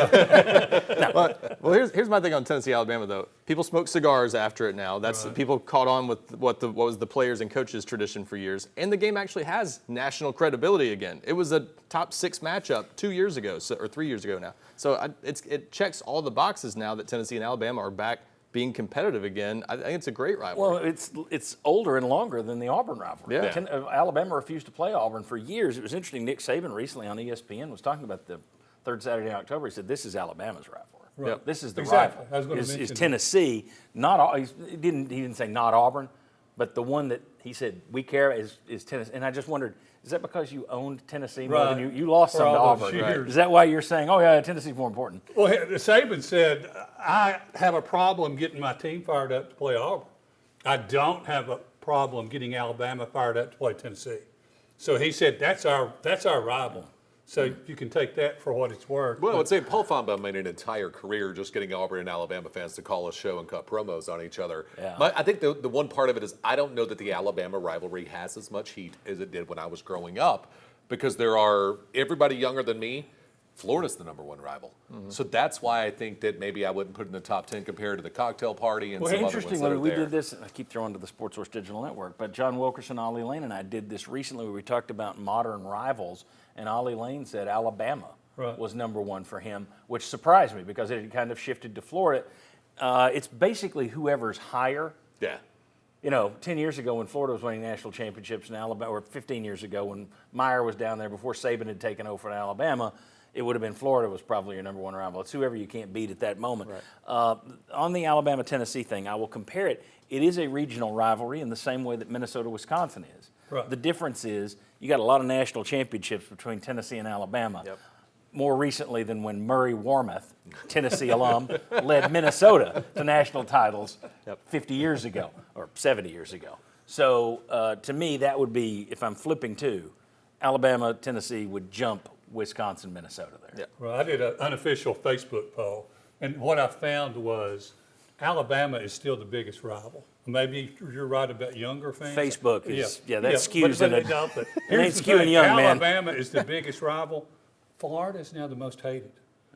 Speaker 7: Well, here's my thing on Tennessee, Alabama, though. People smoke cigars after it now. That's people caught on with what was the players and coaches tradition for years, and the game actually has national credibility again. It was a top 6 matchup 2 years ago, or 3 years ago now. So it checks all the boxes now that Tennessee and Alabama are back being competitive again. I think it's a great rivalry.
Speaker 3: Well, it's older and longer than the Auburn rivalry.
Speaker 7: Yeah.
Speaker 3: Alabama refused to play Auburn for years. It was interesting. Nick Saban recently on ESPN was talking about the third Saturday in October. He said, "This is Alabama's rivalry.
Speaker 8: Right.
Speaker 3: This is the
Speaker 8: Exactly.
Speaker 3: rival.
Speaker 8: I was gonna
Speaker 3: is
Speaker 8: mention
Speaker 3: Tennessee not? He didn't say not Auburn, but the one that he said we care is Tennessee." And I just wondered, is that because you owned Tennessee more than
Speaker 8: Right.
Speaker 3: you lost
Speaker 8: For
Speaker 3: some to
Speaker 8: all those
Speaker 3: Auburn?
Speaker 8: years.
Speaker 3: Is that why you're saying, "Oh yeah, Tennessee's more important"?
Speaker 8: Well, Saban said, I have a problem getting my team fired up to play Auburn. I don't have a problem getting Alabama fired up to play Tennessee. So he said, that's our rival. So you can take that for what it's worth.
Speaker 6: Well, I would say Paul Fonbaum made an entire career just getting Auburn and Alabama fans to call a show and cut promos on each other.
Speaker 3: Yeah.
Speaker 6: I think the one part of it is I don't know that the Alabama rivalry has as much heat as it did when I was growing up because there are everybody younger than me. Florida's the number 1 rival. So that's why I think that maybe I wouldn't put it in the top 10 compared to the cocktail party and
Speaker 3: Well,
Speaker 6: some other ones that
Speaker 3: interestingly,
Speaker 6: are
Speaker 3: we
Speaker 6: there.
Speaker 3: did this. I keep throwing to the Sports Source Digital Network, but John Wilkerson, Ollie Lane, and I did this recently where we talked about modern rivals, and Ollie Lane said Alabama was number 1 for him, which surprised me because it had kind of shifted to Florida. It's basically whoever's higher.
Speaker 6: Yeah.
Speaker 3: 10 years ago when Florida was winning national championships in Alabama, or 15 years ago when Meyer was down there before Saban had taken over in Alabama, it would have been Florida was probably your number one rival. It's whoever you can't beat at that moment. Right. On the Alabama-Tennessee thing, I will compare it. It is a regional rivalry in the same way that Minnesota-Wisconsin is. Right. The difference is you got a lot of national championships between Tennessee and Alabama. Yep. More recently than when Murray Warmoth, Tennessee alum, led Minnesota to national titles 50 years ago or 70 years ago. So to me, that would be, if I'm flipping two, Alabama, Tennessee would jump Wisconsin, Minnesota there.
Speaker 8: Yeah. Well, I did an unofficial Facebook poll, and what I found was Alabama is still the biggest rival. Maybe you're right about younger fans.
Speaker 3: Facebook is, that skews
Speaker 8: but
Speaker 3: it.
Speaker 8: It ain't
Speaker 3: skewing young, man.
Speaker 8: Alabama is the biggest rival. Florida is now the most hated.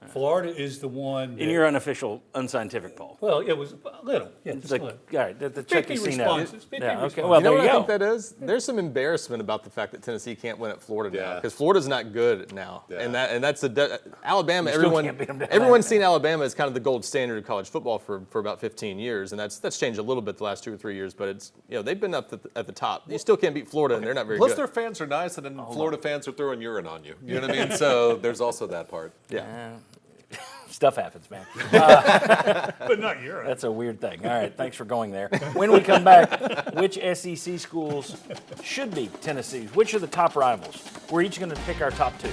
Speaker 8: Florida is the one.
Speaker 3: In your unofficial, unscientific poll.
Speaker 8: Well, it was a little. Yeah, just a little.
Speaker 3: All right, the check you see now.
Speaker 7: Okay,
Speaker 3: well, there you
Speaker 7: go. I
Speaker 3: go.
Speaker 7: think that is? There's some embarrassment about the fact that Tennessee can't win at Florida now, because Florida's not good now, and that's Alabama. Everyone's seen Alabama as kind of the gold standard of college football for about 15 years, and that's changed a little bit the last 2 or 3 years, but it's they've been up at the top. You still can't beat Florida, and they're not very
Speaker 6: Plus
Speaker 7: good.
Speaker 6: their fans are nice, and then Florida fans are throwing urine on you. You know what I mean? So there's also that part.
Speaker 3: Yeah. Stuff happens, man.
Speaker 8: But not urine.
Speaker 3: That's a weird thing. All right, thanks for going there. When we come back, which SEC schools should be Tennessee's? Which are the top rivals? We're each going to pick our top two.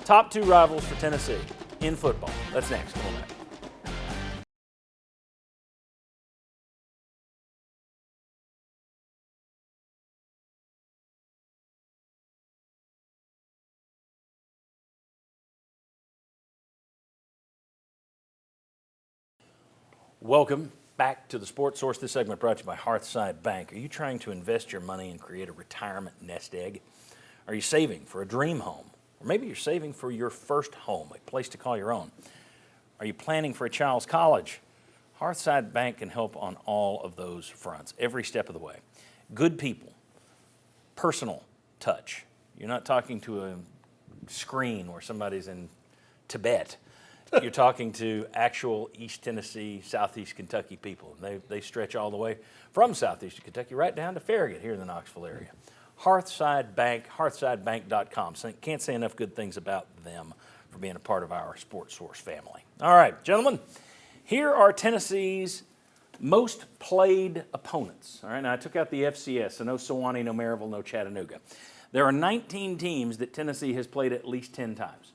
Speaker 3: Top two rivals for Tennessee in football. That's next. Come on back. Welcome back to the Sports Source. This segment brought to you by Hearthside Bank. Are you trying to invest your money and create a retirement nest egg? Are you saving for a dream home? Or maybe you're saving for your first home, a place to call your own. Are you planning for a child's college? Hearthside Bank can help on all of those fronts, every step of the way. Good people, personal touch. You're not talking to a screen where somebody's in Tibet. You're talking to actual East Tennessee, Southeast Kentucky people. They stretch all the way from Southeast Kentucky right down to Farragut here in the Knoxville area. Hearthside Bank, hearthsidebank.com. Can't say enough good things about them for being a part of our Sports Source family. All right, gentlemen, here are Tennessee's most played opponents. All right, now I took out the FCS, so no Sewanee, no Maryville, no Chattanooga. There are 19 teams that Tennessee has played at least 10 times.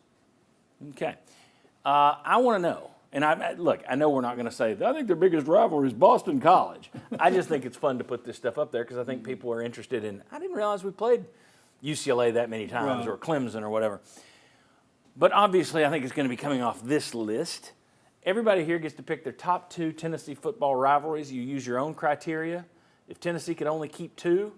Speaker 3: Okay. I want to know, and I know we're not going to say, I think their biggest rivalry is Boston College. I just think it's fun to put this stuff up there because I think people are interested in, I didn't realize we played UCLA that many times or Clemson or whatever. But obviously I think it's going to be coming off this list. Everybody here gets to pick their top two Tennessee football rivalries. You use your own criteria. If Tennessee could only keep two,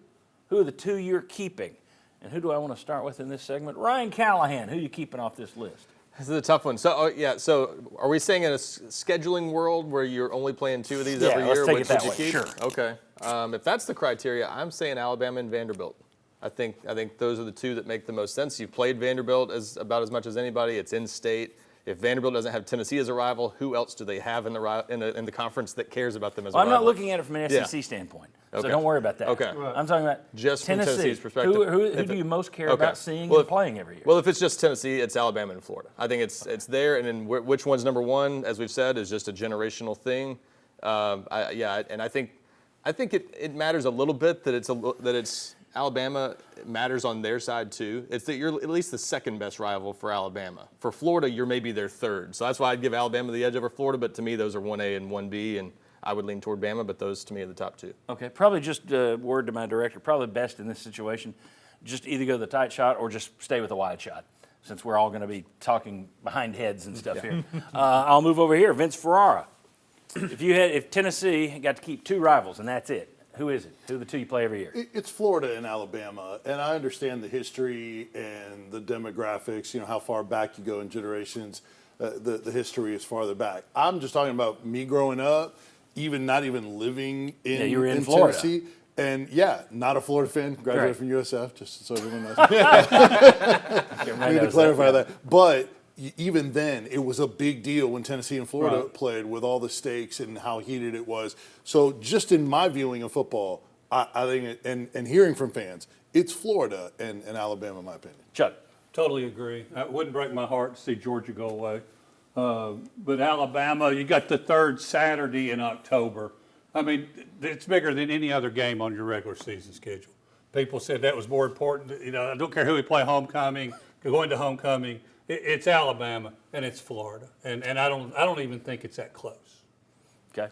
Speaker 3: who are the two you're keeping? And who do I want to start with in this segment? Ryan Callahan, who are you keeping off this list?
Speaker 7: This is a tough one. So, so are we saying in a scheduling world where you're only playing two of these every year?
Speaker 3: Let's take it that way. Sure.
Speaker 7: Okay. If that's the criteria, I'm saying Alabama and Vanderbilt. I think those are the two that make the most sense. You've played Vanderbilt about as much as anybody. It's in state. If Vanderbilt doesn't have Tennessee as a rival, who else do they have in the conference that cares about them as a rival?
Speaker 3: I'm not looking at it from an SEC standpoint, so don't worry about that.
Speaker 7: Okay.
Speaker 3: I'm talking about
Speaker 7: just
Speaker 3: Tennessee.
Speaker 7: From Tennessee's perspective.
Speaker 3: Who do you most care about seeing and playing every year?
Speaker 7: Well, if it's just Tennessee, it's Alabama and Florida. I think it's there, and then which one's number one, as we've said, is just a generational thing. And I think it matters a little bit that it's Alabama matters on their side too. It's that you're at least the second best rival for Alabama. For Florida, you're maybe their third. So that's why I'd give Alabama the edge over Florida, but to me those are 1A and 1B, and I would lean toward Bama, but those to me are the top two.
Speaker 3: Okay, probably just a word to my director, probably best in this situation, just either go the tight shot or just stay with the wide shot, since we're all going to be talking behind heads and stuff here. I'll move over here. Vince Ferrara. If Tennessee got to keep two rivals and that's it, who is it? Who are the two you play every year?
Speaker 5: It's Florida and Alabama, and I understand the history and the demographics, how far back you go in generations. The history is farther back. I'm just talking about me growing up, not even living in
Speaker 3: Florida.
Speaker 5: Tennessee. And not a Florida fan, graduated from USF, just so everyone knows. Need to clarify that. But even then, it was a big deal when Tennessee and Florida played with all the stakes and how heated it was. So just in my viewing of football, I think, and hearing from fans, it's Florida and Alabama, in my opinion.
Speaker 3: Chuck.
Speaker 8: Totally agree. It wouldn't break my heart to see Georgia go away. But Alabama, you got the third Saturday in October. I mean, it's bigger than any other game on your regular season schedule. People said that was more important. You know, I don't care who we play homecoming, going to homecoming. It's Alabama and it's Florida, and I don't even think it's that close.
Speaker 3: Okay.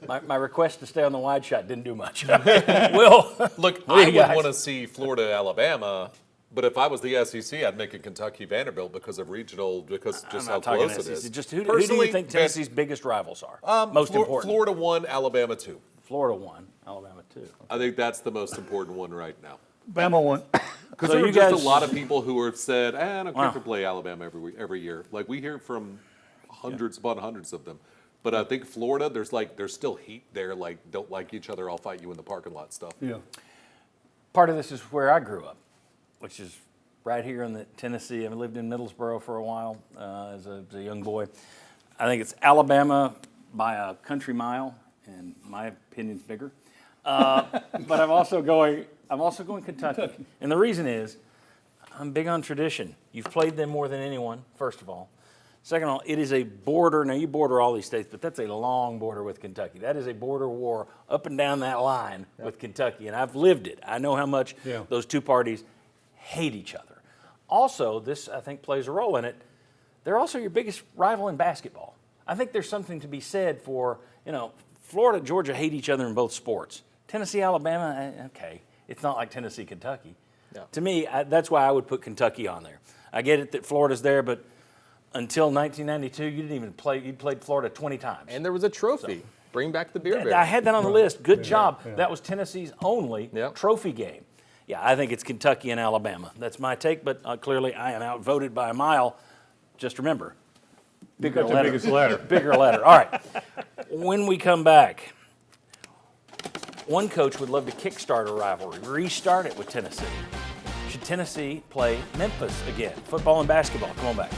Speaker 3: My request to stay on the wide shot didn't do much. Will,
Speaker 6: Look,
Speaker 3: what do
Speaker 6: I
Speaker 3: you
Speaker 6: would
Speaker 3: guys?
Speaker 6: want to see Florida, Alabama, but if I was the SEC, I'd make it Kentucky, Vanderbilt because of regional, because
Speaker 3: I'm
Speaker 6: just
Speaker 3: not
Speaker 6: how
Speaker 3: talking
Speaker 6: close it
Speaker 3: SEC.
Speaker 6: is.
Speaker 3: Just who do you
Speaker 6: Personally,
Speaker 3: think Tennessee's biggest rivals are? Most important.
Speaker 6: Florida 1, Alabama 2.
Speaker 3: Florida 1, Alabama 2.
Speaker 6: I think that's the most important one right now.
Speaker 8: Bama won.
Speaker 6: Because
Speaker 3: So
Speaker 6: there are
Speaker 3: you
Speaker 6: just
Speaker 3: guys-
Speaker 6: a lot of people who have said, I don't care
Speaker 3: Wow.
Speaker 6: to play Alabama every year. Like we hear from hundreds upon hundreds of them. But I think Florida, there's still heat there, like don't like each other, I'll fight you in the parking lot stuff.
Speaker 8: Yeah.
Speaker 3: Part of this is where I grew up, which is right here in the Tennessee. I lived in Middlesboro for a while as a young boy. I think it's Alabama by a country mile, and my opinion's bigger. But I'm also going Kentucky. And the reason is I'm big on tradition. You've played them more than anyone, first of all. Second of all, it is a border. Now, you border all these states, but that's a long border with Kentucky. That is a border war up and down that line with Kentucky, and I've lived it. I know how much those two parties hate each other. Also, this, I think, plays a role in it. They're also your biggest rival in basketball. I think there's something to be said for, Florida, Georgia hate each other in both sports. Tennessee, Alabama, okay. It's not like Tennessee, Kentucky.
Speaker 7: Yeah.
Speaker 3: To me, that's why I would put Kentucky on there. I get it that Florida's there, but until 1992, you didn't even play. You played Florida 20 times.
Speaker 7: And there was a trophy. Bring back the beer bear.
Speaker 3: I had that on the list. Good job. That was Tennessee's only
Speaker 7: Yep.
Speaker 3: trophy game. Yeah, I think it's Kentucky and Alabama. That's my take, but clearly I am outvoted by a mile. Just remember, bigger
Speaker 8: the
Speaker 3: letter.
Speaker 8: biggest letter.
Speaker 3: Bigger letter. All right. When we come back, one coach would love to kickstart a rivalry, restart it with Tennessee. Should Tennessee play Memphis again? Football and basketball. Come on back.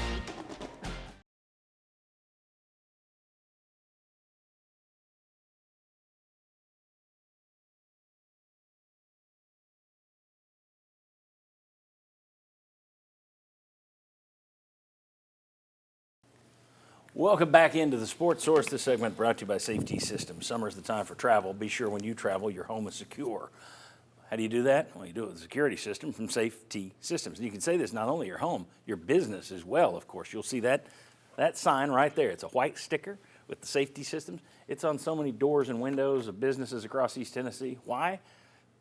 Speaker 3: Welcome back into the Sports Source. This segment brought to you by Safety Systems. Summer is the time for travel. Be sure when you travel, your home is secure. How do you do that? Well, you do it with a security system from Safety Systems. And you can say this not only your home, your business as well, of course. You'll see that sign right there. It's a white sticker with the Safety Systems. It's on so many doors and windows of businesses across East Tennessee. Why?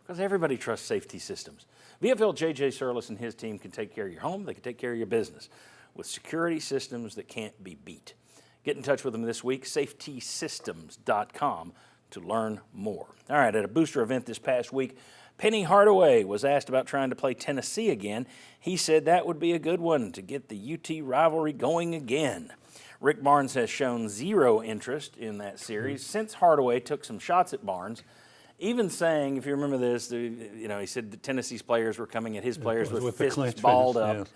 Speaker 3: Because everybody trusts Safety Systems. VFL J.J. Surlis and his team can take care of your home. They can take care of your business with security systems that can't be beat. Get in touch with them this week, safetysystems.com, to learn more. All right, at a booster event this past week, Penny Hardaway was asked about trying to play Tennessee again. He said that would be a good one to get the UT rivalry going again. Rick Barnes has shown zero interest in that series since Hardaway took some shots at Barnes, even saying, if you remember this, he said that Tennessee's players were coming at his players with
Speaker 8: the
Speaker 3: fists
Speaker 8: clenched
Speaker 3: balled
Speaker 8: fists,
Speaker 3: up.
Speaker 8: yes.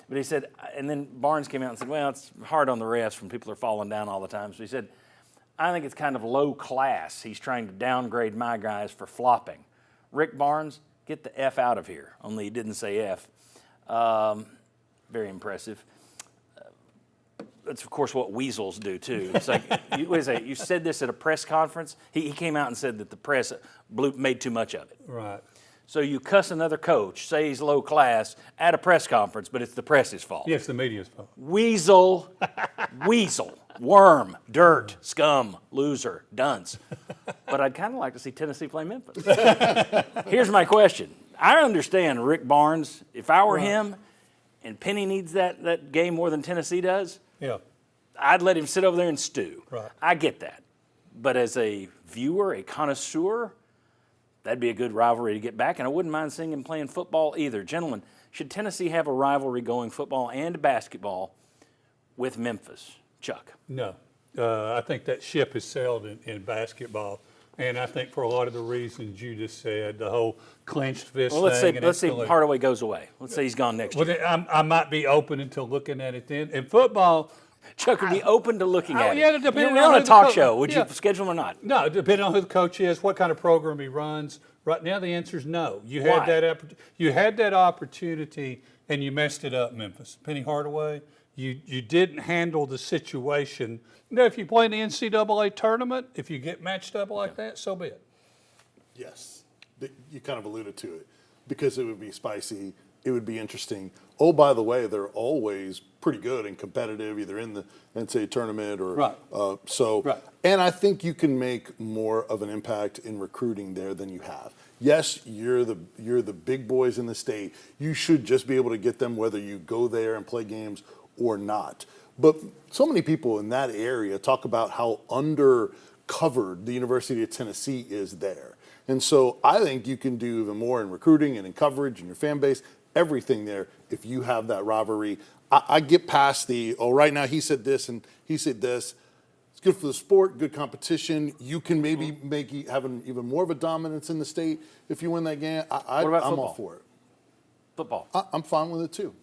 Speaker 3: But he said, and then Barnes came out and said, well, it's hard on the refs when people are falling down all the time. So he said, I think it's kind of low class. He's trying to downgrade my guys for flopping. Rick Barnes, get the F out of here. Only he didn't say F. Very impressive. That's, of course, what weasels do, too. It's like, you said this at a press conference. He came out and said that the press made too much of it.
Speaker 8: Right.
Speaker 3: So you cuss another coach, say he's low class at a press conference, but it's the press's fault.
Speaker 8: Yes, the media's fault.
Speaker 3: Weasel, worm, dirt, scum, loser, dunce. But I'd kind of like to see Tennessee play Memphis. Here's my question. I understand Rick Barnes. If I were him and Penny needs that game more than Tennessee does,
Speaker 8: Yeah.
Speaker 3: I'd let him sit over there and stew.
Speaker 8: Right.
Speaker 3: I get that. But as a viewer, a connoisseur, that'd be a good rivalry to get back, and I wouldn't mind seeing him playing football either. Gentlemen, should Tennessee have a rivalry going football and basketball with Memphis? Chuck.
Speaker 8: No. I think that ship has sailed in basketball, and I think for a lot of the reasons you just said, the whole clenched fist
Speaker 3: Well, let's
Speaker 8: thing.
Speaker 3: say Hardaway goes away. Let's say he's gone next year.
Speaker 8: I might be open until looking at it then. In football,
Speaker 3: Chuck would be open to looking at
Speaker 8: yeah,
Speaker 3: it.
Speaker 8: depending
Speaker 3: You're
Speaker 8: on
Speaker 3: on
Speaker 8: who
Speaker 3: a
Speaker 8: the
Speaker 3: talk
Speaker 8: coach-
Speaker 3: show. Would
Speaker 8: yeah.
Speaker 3: you schedule him or not?
Speaker 8: No, depending on who the coach is, what kind of program he runs. Right now, the answer is no. You
Speaker 3: Why?
Speaker 8: had that opportunity, and you messed it up, Memphis. Penny Hardaway, you didn't handle the situation. Now, if you play in the NCAA tournament, if you get matched up like that, so be it.
Speaker 5: Yes, you kind of alluded to it, because it would be spicy, it would be interesting. Oh, by the way, they're always pretty good and competitive, either in the NCAA tournament or
Speaker 8: Right. Right.
Speaker 5: And I think you can make more of an impact in recruiting there than you have. Yes, you're the big boys in the state. You should just be able to get them whether you go there and play games or not. But so many people in that area talk about how undercovered the University of Tennessee is there. And so I think you can do even more in recruiting and in coverage and your fan base, everything there, if you have that rivalry. I get past right now he said this and he said this. It's good for the sport, good competition. You can maybe have even more of a dominance in the state if you win that game.
Speaker 3: What about
Speaker 5: I'm
Speaker 3: football?
Speaker 5: all for it.
Speaker 3: Football.
Speaker 5: I'm fine with it too.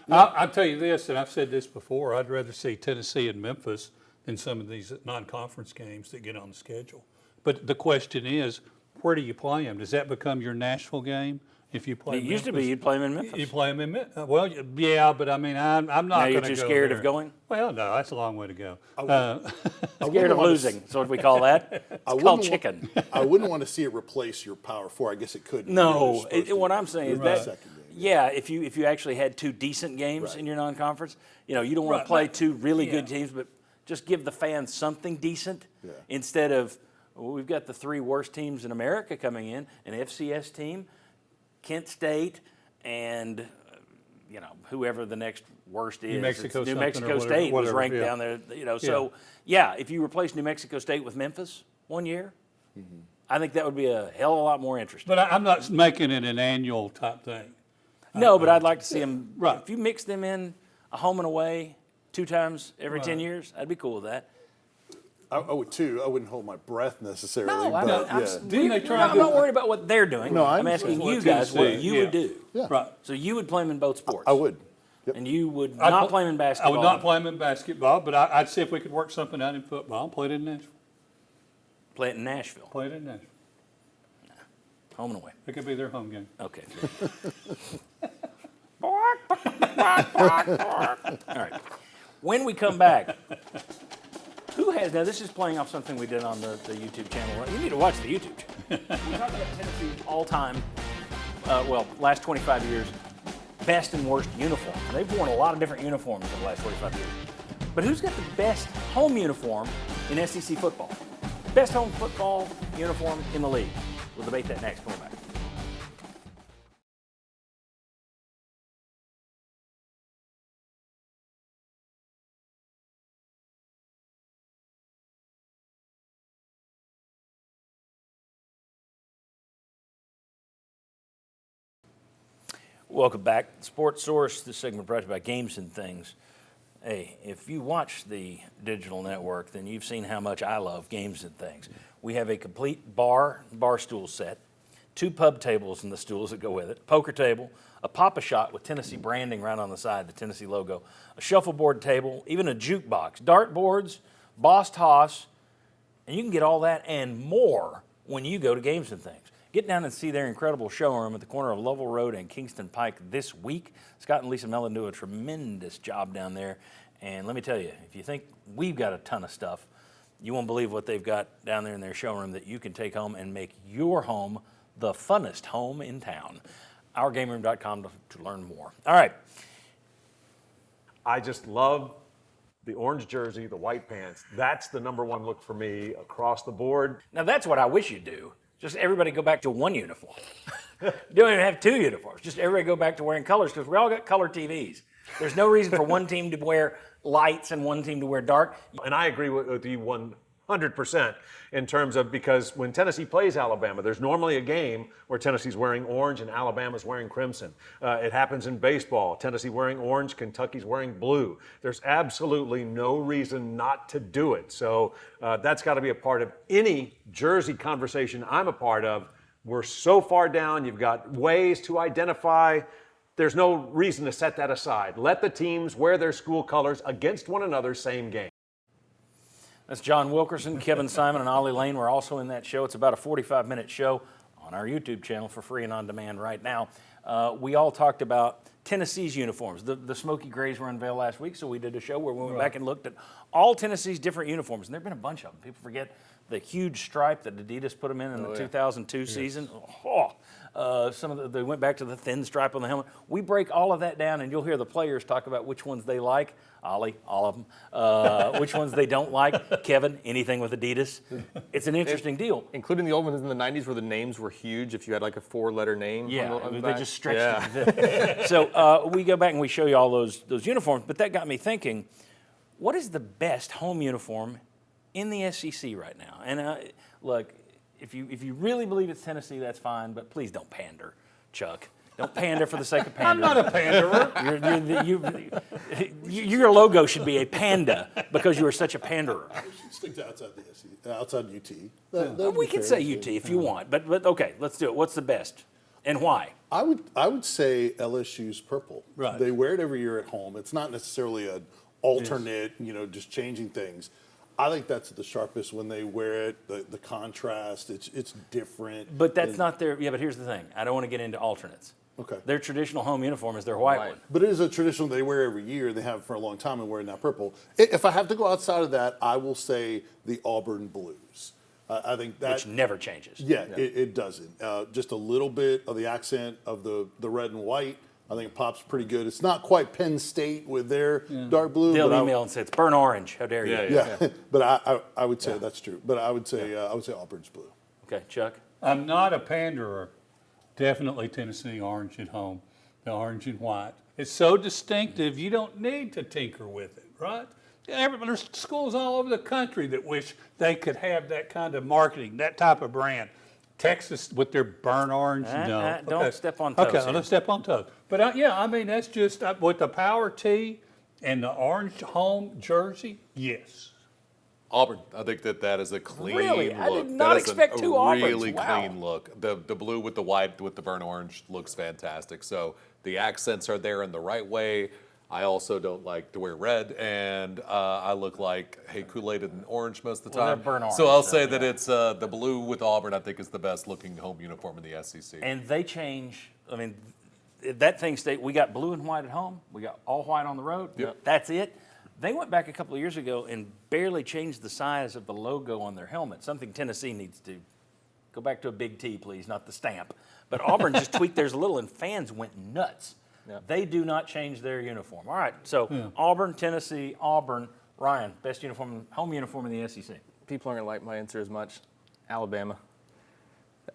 Speaker 8: I'll tell you this, and I've said this before, I'd rather see Tennessee and Memphis than some of these non-conference games that get on the schedule. But the question is, where do you play them? Does that become your Nashville game? If you play
Speaker 3: It used to be
Speaker 8: Memphis?
Speaker 3: you'd play them in Memphis.
Speaker 8: You play them in Memphis. Well, yeah, but I mean, I'm not
Speaker 3: Now
Speaker 8: going to
Speaker 3: you're
Speaker 8: go
Speaker 3: too scared
Speaker 8: there.
Speaker 3: of going?
Speaker 8: Well, no, that's a long way to go.
Speaker 3: Scared of losing. That's what we call that. It's called chicken.
Speaker 5: I wouldn't want to see it replace your Power Four. I guess it could.
Speaker 3: No, what I'm saying is that,
Speaker 5: Second game.
Speaker 3: yeah, if you actually had two decent games in your non-conference, you don't want to play two really good teams, but just give the fans something decent instead of, well, we've got the three worst teams in America coming in, an FCS team, Kent State, and whoever the next worst is.
Speaker 8: New Mexico
Speaker 3: New
Speaker 8: something
Speaker 3: Mexico
Speaker 8: or
Speaker 3: State was
Speaker 8: whatever,
Speaker 3: ranked
Speaker 8: yeah.
Speaker 3: down there. So yeah, if you replace New Mexico State with Memphis one year, I think that would be a hell of a lot more interesting.
Speaker 8: But I'm not making it an annual type thing.
Speaker 3: No, but I'd like to see them.
Speaker 8: Right.
Speaker 3: If you mix them in a home and away 2 times every 10 years, I'd be cool with that.
Speaker 5: I would too. I wouldn't hold my breath necessarily.
Speaker 3: No,
Speaker 5: but
Speaker 8: Didn't they try
Speaker 3: I'm not worried about what they're doing.
Speaker 5: No, I
Speaker 3: I'm asking
Speaker 5: understand.
Speaker 3: you guys what
Speaker 8: Tennessee,
Speaker 3: you would do.
Speaker 5: Yeah.
Speaker 8: Right.
Speaker 3: So you would play them in both sports.
Speaker 5: I would. Yep.
Speaker 3: And you would
Speaker 8: I'd
Speaker 3: not
Speaker 8: pl-
Speaker 3: play them in basketball.
Speaker 8: I would not play them in basketball, but I'd see if we could work something out in football. Play it in Nashville.
Speaker 3: Play it in Nashville,
Speaker 8: Play it in Nashville.
Speaker 3: home and away.
Speaker 8: It could be their home game.
Speaker 3: Okay. All right. When we come back, now this is playing off something we did on the YouTube channel. You need to watch the YouTube channel. We're talking about Tennessee's all-time, last 25 years, best and worst uniform. They've worn a lot of different uniforms in the last 25 years. But who's got the best home uniform in SEC football? Best home football uniform in the league. We'll debate that next. Coming back. Welcome back. Sports Source, this segment brought to you by Games and Things. Hey, if you watch the digital network, then you've seen how much I love Games and Things. We have a complete bar stool set, 2 pub tables and the stools that go with it, poker table, a Pop-A-Shot with Tennessee branding right on the side, the Tennessee logo, a shuffleboard table, even a jukebox, dartboards, Boss Toss, and you can get all that and more when you go to Games and Things. Get down and see their incredible showroom at the corner of Lovell Road and Kingston Pike this week. Scott and Lisa Mellon do a tremendous job down there. And let me tell you, if you think we've got a ton of stuff, you won't believe what they've got down there in their showroom that you can take home and make your home the funnest home in town. OurGameRoom.com to learn more. All right.
Speaker 11: I just love the orange jersey, the white pants. That's the number one look for me across the board.
Speaker 3: Now that's what I wish you'd do. Just everybody go back to one uniform. Don't even have 2 uniforms. Just everybody go back to wearing colors because we all got color TVs. There's no reason for one team to wear lights and one team to wear dark.
Speaker 11: And I agree with you 100% in terms of, because when Tennessee plays Alabama, there's normally a game where Tennessee's wearing orange and Alabama's wearing crimson. It happens in baseball. Tennessee wearing orange, Kentucky's wearing blue. There's absolutely no reason not to do it. So that's got to be a part of any jersey conversation I'm a part of. We're so far down. You've got ways to identify there's no reason to set that aside. Let the teams wear their school colors against one another, same game.
Speaker 3: That's John Wilkerson, Kevin Simon, and Ollie Lane. We're also in that show. It's about a 45-minute show on our YouTube channel for free and on demand right now. We all talked about Tennessee's uniforms. The Smoky Grays were unveiled last week, so we did a show where we went back and looked at all Tennessee's different uniforms. And there have been a bunch of them. People forget the huge stripe that Adidas put them in the 2002 season. They went back to the thin stripe on the helmet. We break all of that down, and you'll hear the players talk about which ones they like. Ollie, all of them. Which ones they don't like. Kevin, anything with Adidas. It's an interesting deal.
Speaker 7: Including the old ones in the 90s where the names were huge if you had like a 4-letter name.
Speaker 3: Yeah, they just stretched it. So we go back and we show you all those uniforms, but that got me thinking, what is the best home uniform in the SEC right now? And look, if you really believe it's Tennessee, that's fine, but please don't pander, Chuck. Don't pander for the sake of pandering.
Speaker 8: I'm not a panderer.
Speaker 3: Your logo should be a panda because you are such a panderer.
Speaker 5: Stick to outside the SEC, outside UT.
Speaker 3: We can say UT if you want, but okay, let's do it. What's the best and why?
Speaker 5: I would say LSU's purple.
Speaker 8: Right.
Speaker 5: They wear it every year at home. It's not necessarily an alternate, just changing things. I think that's the sharpest when they wear it. The contrast, it's different.
Speaker 3: But that's not their. Yeah, but here's the thing. I don't want to get into alternates.
Speaker 5: Okay.
Speaker 3: Their traditional home uniform is their white one.
Speaker 5: But it is a traditional they wear every year. They have for a long time and wearing that purple. If I have to go outside of that, I will say the Auburn Blues. I think that
Speaker 3: which never changes.
Speaker 5: Yeah, it doesn't. Just a little bit of the accent of the red and white. I think it pops pretty good. It's not quite Penn State with their dark blue.
Speaker 3: They'll email and say it's burnt orange. How dare you?
Speaker 5: Yeah. But I would say that's true. But I would say Auburn's blue.
Speaker 3: Okay, Chuck.
Speaker 8: I'm not a panderer. Definitely Tennessee orange at home, the orange and white. It's so distinctive, you don't need to tinker with it, right? There's schools all over the country that wish they could have that kind of marketing, that type of brand. Texas with their burnt orange, no.
Speaker 3: Don't step on toes.
Speaker 8: Okay, let's step on toes. But that's just with the Power T and the orange home jersey, yes.
Speaker 6: Auburn, I think that is a clean
Speaker 3: really?
Speaker 6: look.
Speaker 3: I did not expect two Auburns.
Speaker 6: Really clean look. The blue with the white with the burnt orange looks fantastic. So the accents are there in the right way. I also don't like to wear red, and I look like Kool-Aid and orange most of the time.
Speaker 3: Burnt orange,
Speaker 6: so I'll say that it's the blue with Auburn. I think is the best looking home uniform in the SEC.
Speaker 3: And they change. I mean, that thing stayed. We got blue and white at home. We got all white on the road.
Speaker 6: Yep.
Speaker 3: That's it. They went back a couple of years ago and barely changed the size of the logo on their helmet. Something Tennessee needs to go back to a big T, please, not the stamp. But Auburn just tweaked theirs a little, and fans went nuts. Yep. They do not change their uniform. All right, so Auburn, Tennessee, Auburn. Ryan, best uniform, home uniform in the SEC.
Speaker 7: People aren't going to like my answer as much. Alabama.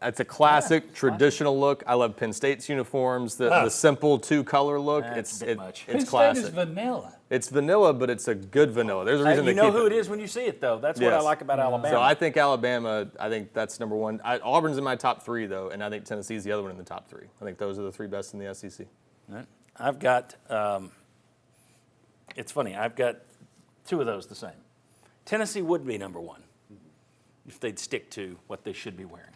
Speaker 7: It's a classic, traditional look. I love Penn State's uniforms, the simple two-color look.
Speaker 3: It's much.
Speaker 8: Penn
Speaker 7: classic.
Speaker 8: State is vanilla.
Speaker 7: It's vanilla, but it's a good vanilla. There's a reason
Speaker 3: you
Speaker 7: to
Speaker 3: know
Speaker 7: keep
Speaker 3: who
Speaker 7: it.
Speaker 3: it is when you see it, though. That's what I like about Alabama.
Speaker 7: So I think Alabama, that's number one. Auburn's in my top three, though, and I think Tennessee's the other one in the top three. I think those are the three best in the SEC.
Speaker 3: All right. I've got, it's funny, I've got two of those the same. Tennessee would be number one if they'd stick to what they should be wearing.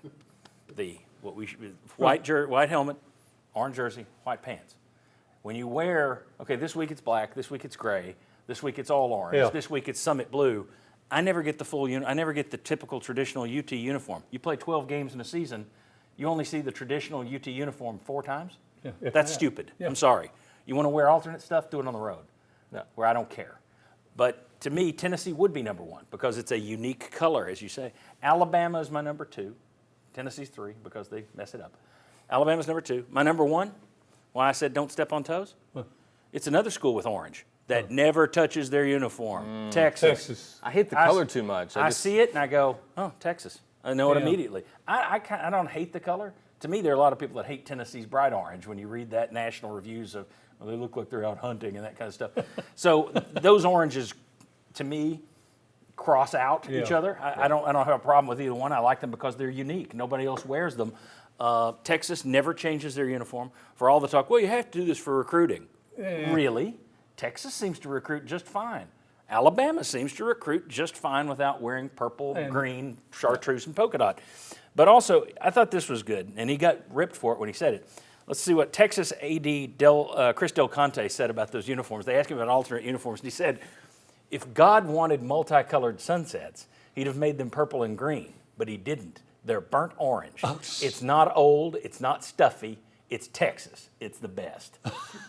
Speaker 3: White helmet, orange jersey, white pants. When you wear, this week it's black, this week it's gray, this week it's all orange, this week it's summit blue, I never get the I never get the typical traditional UT uniform. You play 12 games in a season, you only see the traditional UT uniform 4 times? That's stupid. I'm sorry. You want to wear alternate stuff, do it on the road, where I don't care. But to me, Tennessee would be number one because it's a unique color, as you say. Alabama is my number 2. Tennessee's 3 because they mess it up. Alabama's number 2. My number 1, why I said don't step on toes? It's another school with orange that never touches their uniform. Texas.
Speaker 7: I hate the color too much.
Speaker 3: I see it and I go, oh, Texas. I know it immediately. I don't hate the color. To me, there are a lot of people that hate Tennessee's bright orange when you read that national reviews of, well, they look like they're out hunting and that kind of stuff. So those oranges, to me, cross out each other. I don't have a problem with either one. I like them because they're unique. Nobody else wears them. Texas never changes their uniform. For all the talk, well, you have to do this for recruiting. Really? Texas seems to recruit just fine. Alabama seems to recruit just fine without wearing purple, green, chartreuse, and polka dot. But also, I thought this was good, and he got ripped for it when he said it. Let's see what Texas AD Chris Del Conte said about those uniforms. They asked him about alternate uniforms, and he said, if God wanted multicolored sunsets, he'd have made them purple and green, but he didn't. They're burnt orange. Oh. It's not old, it's not stuffy, it's Texas. It's the best.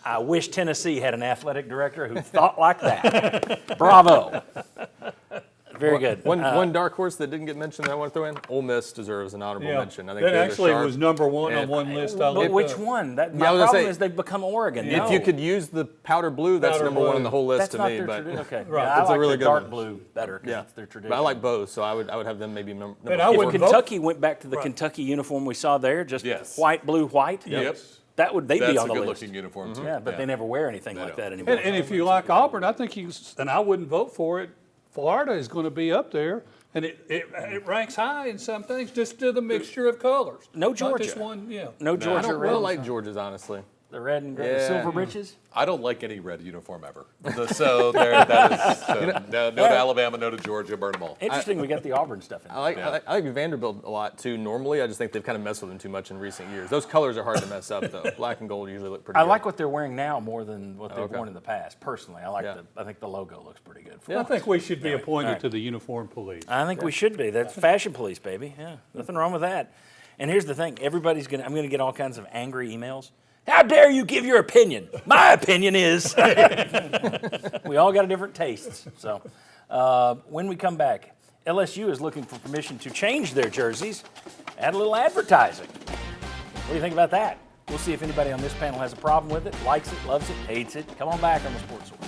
Speaker 3: I wish Tennessee had an athletic director who thought like that. Bravo. Very good.
Speaker 7: One dark horse that didn't get mentioned that I want to throw in, Ole Miss deserves an honorable mention. I think
Speaker 8: that actually was number one on one list.
Speaker 3: But which one? My problem is they've become Oregon.
Speaker 7: If you could use the powder blue, that's number one on the whole list to me. But
Speaker 3: okay,
Speaker 7: right.
Speaker 3: Yeah, I like
Speaker 7: a really
Speaker 3: the
Speaker 7: good
Speaker 3: dark
Speaker 7: one.
Speaker 3: blue better because it's their tradition.
Speaker 7: But I like both, so I would have them maybe number
Speaker 3: If Kentucky went back to the Kentucky uniform we saw there, just white, blue, white.
Speaker 6: Yep.
Speaker 3: They'd be on the list.
Speaker 6: That's a good-looking uniform too.
Speaker 3: Yeah, but they never wear anything like that anymore.
Speaker 8: And if you like Auburn, I think and I wouldn't vote for it. Florida is going to be up there, and it ranks high in some things just to the mixture of colors.
Speaker 3: No Georgia.
Speaker 8: Not just one,
Speaker 3: No Georgia.
Speaker 7: I don't really like Georgia's, honestly.
Speaker 3: The red and gray, the silver breeches?
Speaker 6: I don't like any red uniform ever. So no to Alabama, no to Georgia, burn them all.
Speaker 3: Interesting, we got the Auburn stuff in there.
Speaker 7: I like Vanderbilt a lot, too. Normally, I just think they've kind of messed with them too much in recent years. Those colors are hard to mess up, though. Black and gold usually look pretty good.
Speaker 3: I like what they're wearing now more than what they've worn in the past, personally. I think the logo looks pretty good.
Speaker 8: I think we should be appointed to the uniform police.
Speaker 3: I think we should be. That's fashion police, baby. Yeah, nothing wrong with that. And here's the thing. I'm going to get all kinds of angry emails. How dare you give your opinion? My opinion is. We all got different tastes. So when we come back, LSU is looking for permission to change their jerseys, add a little advertising. What do you think about that? We'll see if anybody on this panel has a problem with it, likes it, loves it, hates it. Come on back on the Sports Source.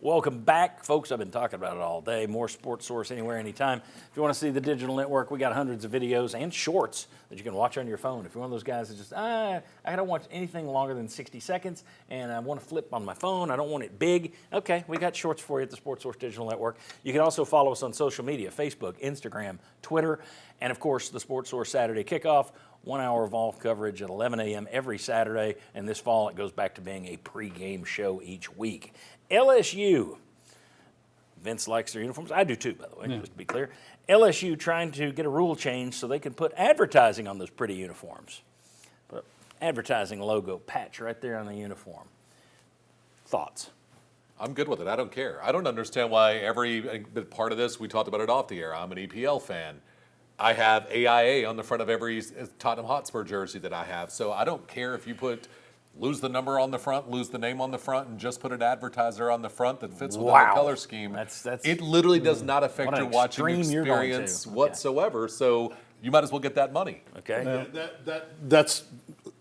Speaker 3: Welcome back, folks. I've been talking about it all day. More Sports Source anywhere, anytime. If you want to see the digital network, we got hundreds of videos and shorts that you can watch on your phone. If you're one of those guys that just, I don't watch anything longer than 60 seconds, and I want to flip on my phone, I don't want it big, okay, we got shorts for you at the Sports Source Digital Network. You can also follow us on social media, Facebook, Instagram, Twitter, and of course, the Sports Source Saturday Kickoff. 1 hour of Vol coverage at 11 a.m. every Saturday, and this fall it goes back to being a pregame show each week. LSU, Vince likes their uniforms. I do too, by the way, just to be clear. LSU trying to get a rule change so they can put advertising on those pretty uniforms. But advertising logo patch right there on the uniform. Thoughts?
Speaker 6: I'm good with it. I don't care. I don't understand why every part of this, we talked about it off the air. I'm an EPL fan. I have AIA on the front of every Tottenham Hotspur jersey that I have. So I don't care if you lose the number on the front, lose the name on the front, and just put an advertiser on the front that fits within the color scheme. It literally does not affect your watching experience whatsoever. So you might as well get that money.
Speaker 3: Okay.
Speaker 5: That's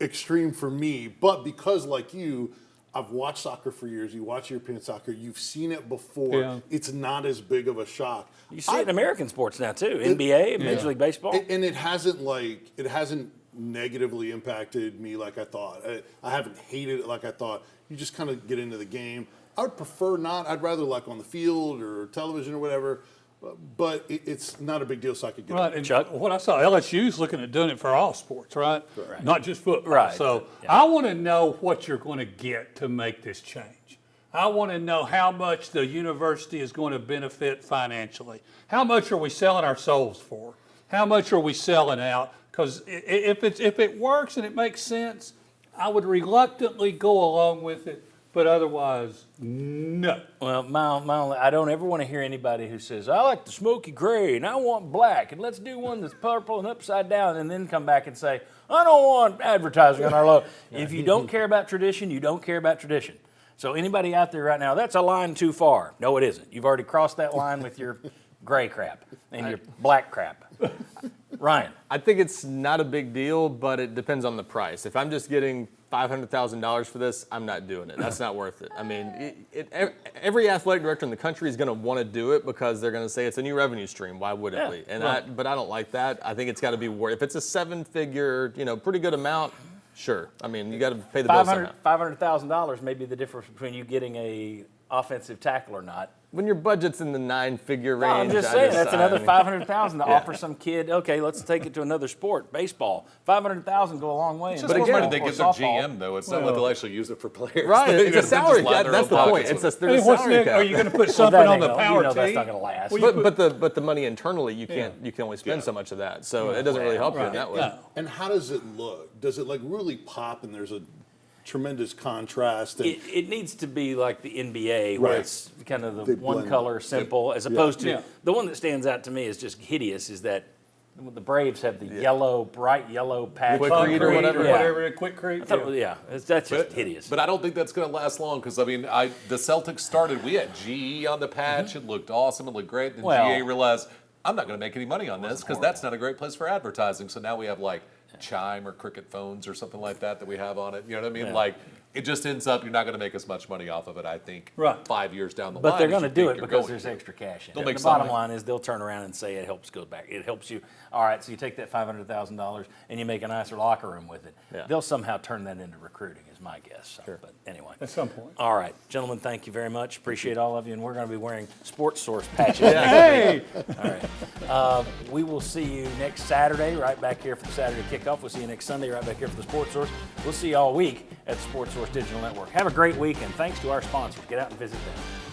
Speaker 5: extreme for me. But because, like you, I've watched soccer for years. You watch European soccer. You've seen it before. Yeah. It's not as big of a shock.
Speaker 3: You see it in American sports now too, NBA, Major League Baseball.
Speaker 5: And it hasn't negatively impacted me like I thought. I haven't hated it like I thought. You just kind of get into the game. I would prefer not. I'd rather like on the field or television or whatever. But it's not a big deal, so I could get it.
Speaker 8: And Chuck, what I saw, LSU's looking at doing it for all sports, right? Not just football.
Speaker 3: Right.
Speaker 8: So I want to know what you're going to get to make this change. I want to know how much the university is going to benefit financially. How much are we selling our souls for? How much are we selling out? Because if it works and it makes sense, I would reluctantly go along with it. But otherwise, no.
Speaker 3: Well, I don't ever want to hear anybody who says, I like the smoky gray and I want black and let's do one that's purple and upside down, and then come back and say, I don't want advertising on our logo. If you don't care about tradition, you don't care about tradition. So anybody out there right now, that's a line too far. No, it isn't. You've already crossed that line with your gray crap and your black crap. Ryan.
Speaker 7: I think it's not a big deal, but it depends on the price. If I'm just getting $500,000 for this, I'm not doing it. That's not worth it. I mean, every athletic director in the country is going to want to do it because they're going to say it's a new revenue stream. Why would it be? But I don't like that. I think it's got to be worth. If it's a seven-figure, pretty good amount, sure. I mean, you got to pay the bills somehow.
Speaker 3: $500,000 may be the difference between you getting a offensive tackle or not
Speaker 7: when your budget's in the 9-figure
Speaker 3: No,
Speaker 7: range.
Speaker 3: I'm just
Speaker 7: I
Speaker 3: saying that's another
Speaker 7: mean,
Speaker 3: $500,000 to offer some kid. Okay, let's take it to another sport, baseball. $500,000 go a long way.
Speaker 6: But again, they get their GM though. It's not like they'll actually use it for players.
Speaker 7: Right,
Speaker 6: They're
Speaker 7: it's a
Speaker 6: gonna
Speaker 7: salary
Speaker 6: just line
Speaker 7: cap.
Speaker 6: their
Speaker 7: That's
Speaker 6: own
Speaker 7: the point.
Speaker 6: pockets
Speaker 7: It's
Speaker 6: with
Speaker 7: a,
Speaker 6: it.
Speaker 7: there's a salary cap.
Speaker 8: Are you going to put
Speaker 3: Well,
Speaker 8: something
Speaker 3: that
Speaker 8: on the
Speaker 3: ain't
Speaker 8: power
Speaker 3: gonna-
Speaker 8: team?
Speaker 3: that's not going to last.
Speaker 7: But the money internally you can only spend so much of that. So it doesn't really help you in that way.
Speaker 8: No.
Speaker 5: And how does it look? Does it like really pop and there's a tremendous contrast? And
Speaker 3: It needs to be like the NBA, where
Speaker 5: Right.
Speaker 3: it's kind of the
Speaker 5: They
Speaker 3: one
Speaker 5: blend.
Speaker 3: color, simple, as opposed to
Speaker 8: Yeah.
Speaker 3: the one that stands out to me is just hideous. Is that the Braves have the yellow, bright yellow patch,
Speaker 7: Quick read or whatever.
Speaker 3: Yeah.
Speaker 8: Whatever, quick creep.
Speaker 3: I thought, yeah, that's just hideous.
Speaker 6: But I don't think that's going to last long because I mean, the Celtics started. We had GE on the patch. It looked awesome. It looked great. And
Speaker 3: Well-
Speaker 6: GA realized I'm not going to make any money on this because that's not a great place for advertising. So now we have like Chime or Cricket phones or something like that we have on it. You know what I mean?
Speaker 3: Yeah.
Speaker 6: Like it just ends up you're not going to make as much money off of it. I think
Speaker 8: Right.
Speaker 6: 5 years down the
Speaker 3: But
Speaker 6: line.
Speaker 3: they're
Speaker 6: as
Speaker 3: going to
Speaker 6: you
Speaker 3: do
Speaker 6: think
Speaker 3: it
Speaker 6: you're
Speaker 3: because
Speaker 6: going
Speaker 3: there's
Speaker 6: to.
Speaker 3: extra cash in
Speaker 6: They'll
Speaker 3: it.
Speaker 6: make
Speaker 3: The bottom
Speaker 6: something.
Speaker 3: line is they'll turn around and say it helps go back. It helps you. All right, so you take that $500,000 and you make a nicer locker room with it.
Speaker 7: Yeah.
Speaker 3: They'll somehow turn that into recruiting, is my guess. So, But anyway.
Speaker 8: At some point.
Speaker 3: All right, gentlemen, thank you very much. Appreciate all of you, and we're going to be wearing Sports Source patches.
Speaker 8: Hey!
Speaker 3: All right. We will see you next Saturday, right back here for the Saturday kickoff. We'll see you next Sunday, right back here for the Sports Source. We'll see you all week at the Sports Source Digital Network. Have a great weekend. Thanks to our sponsors. Get out and visit them.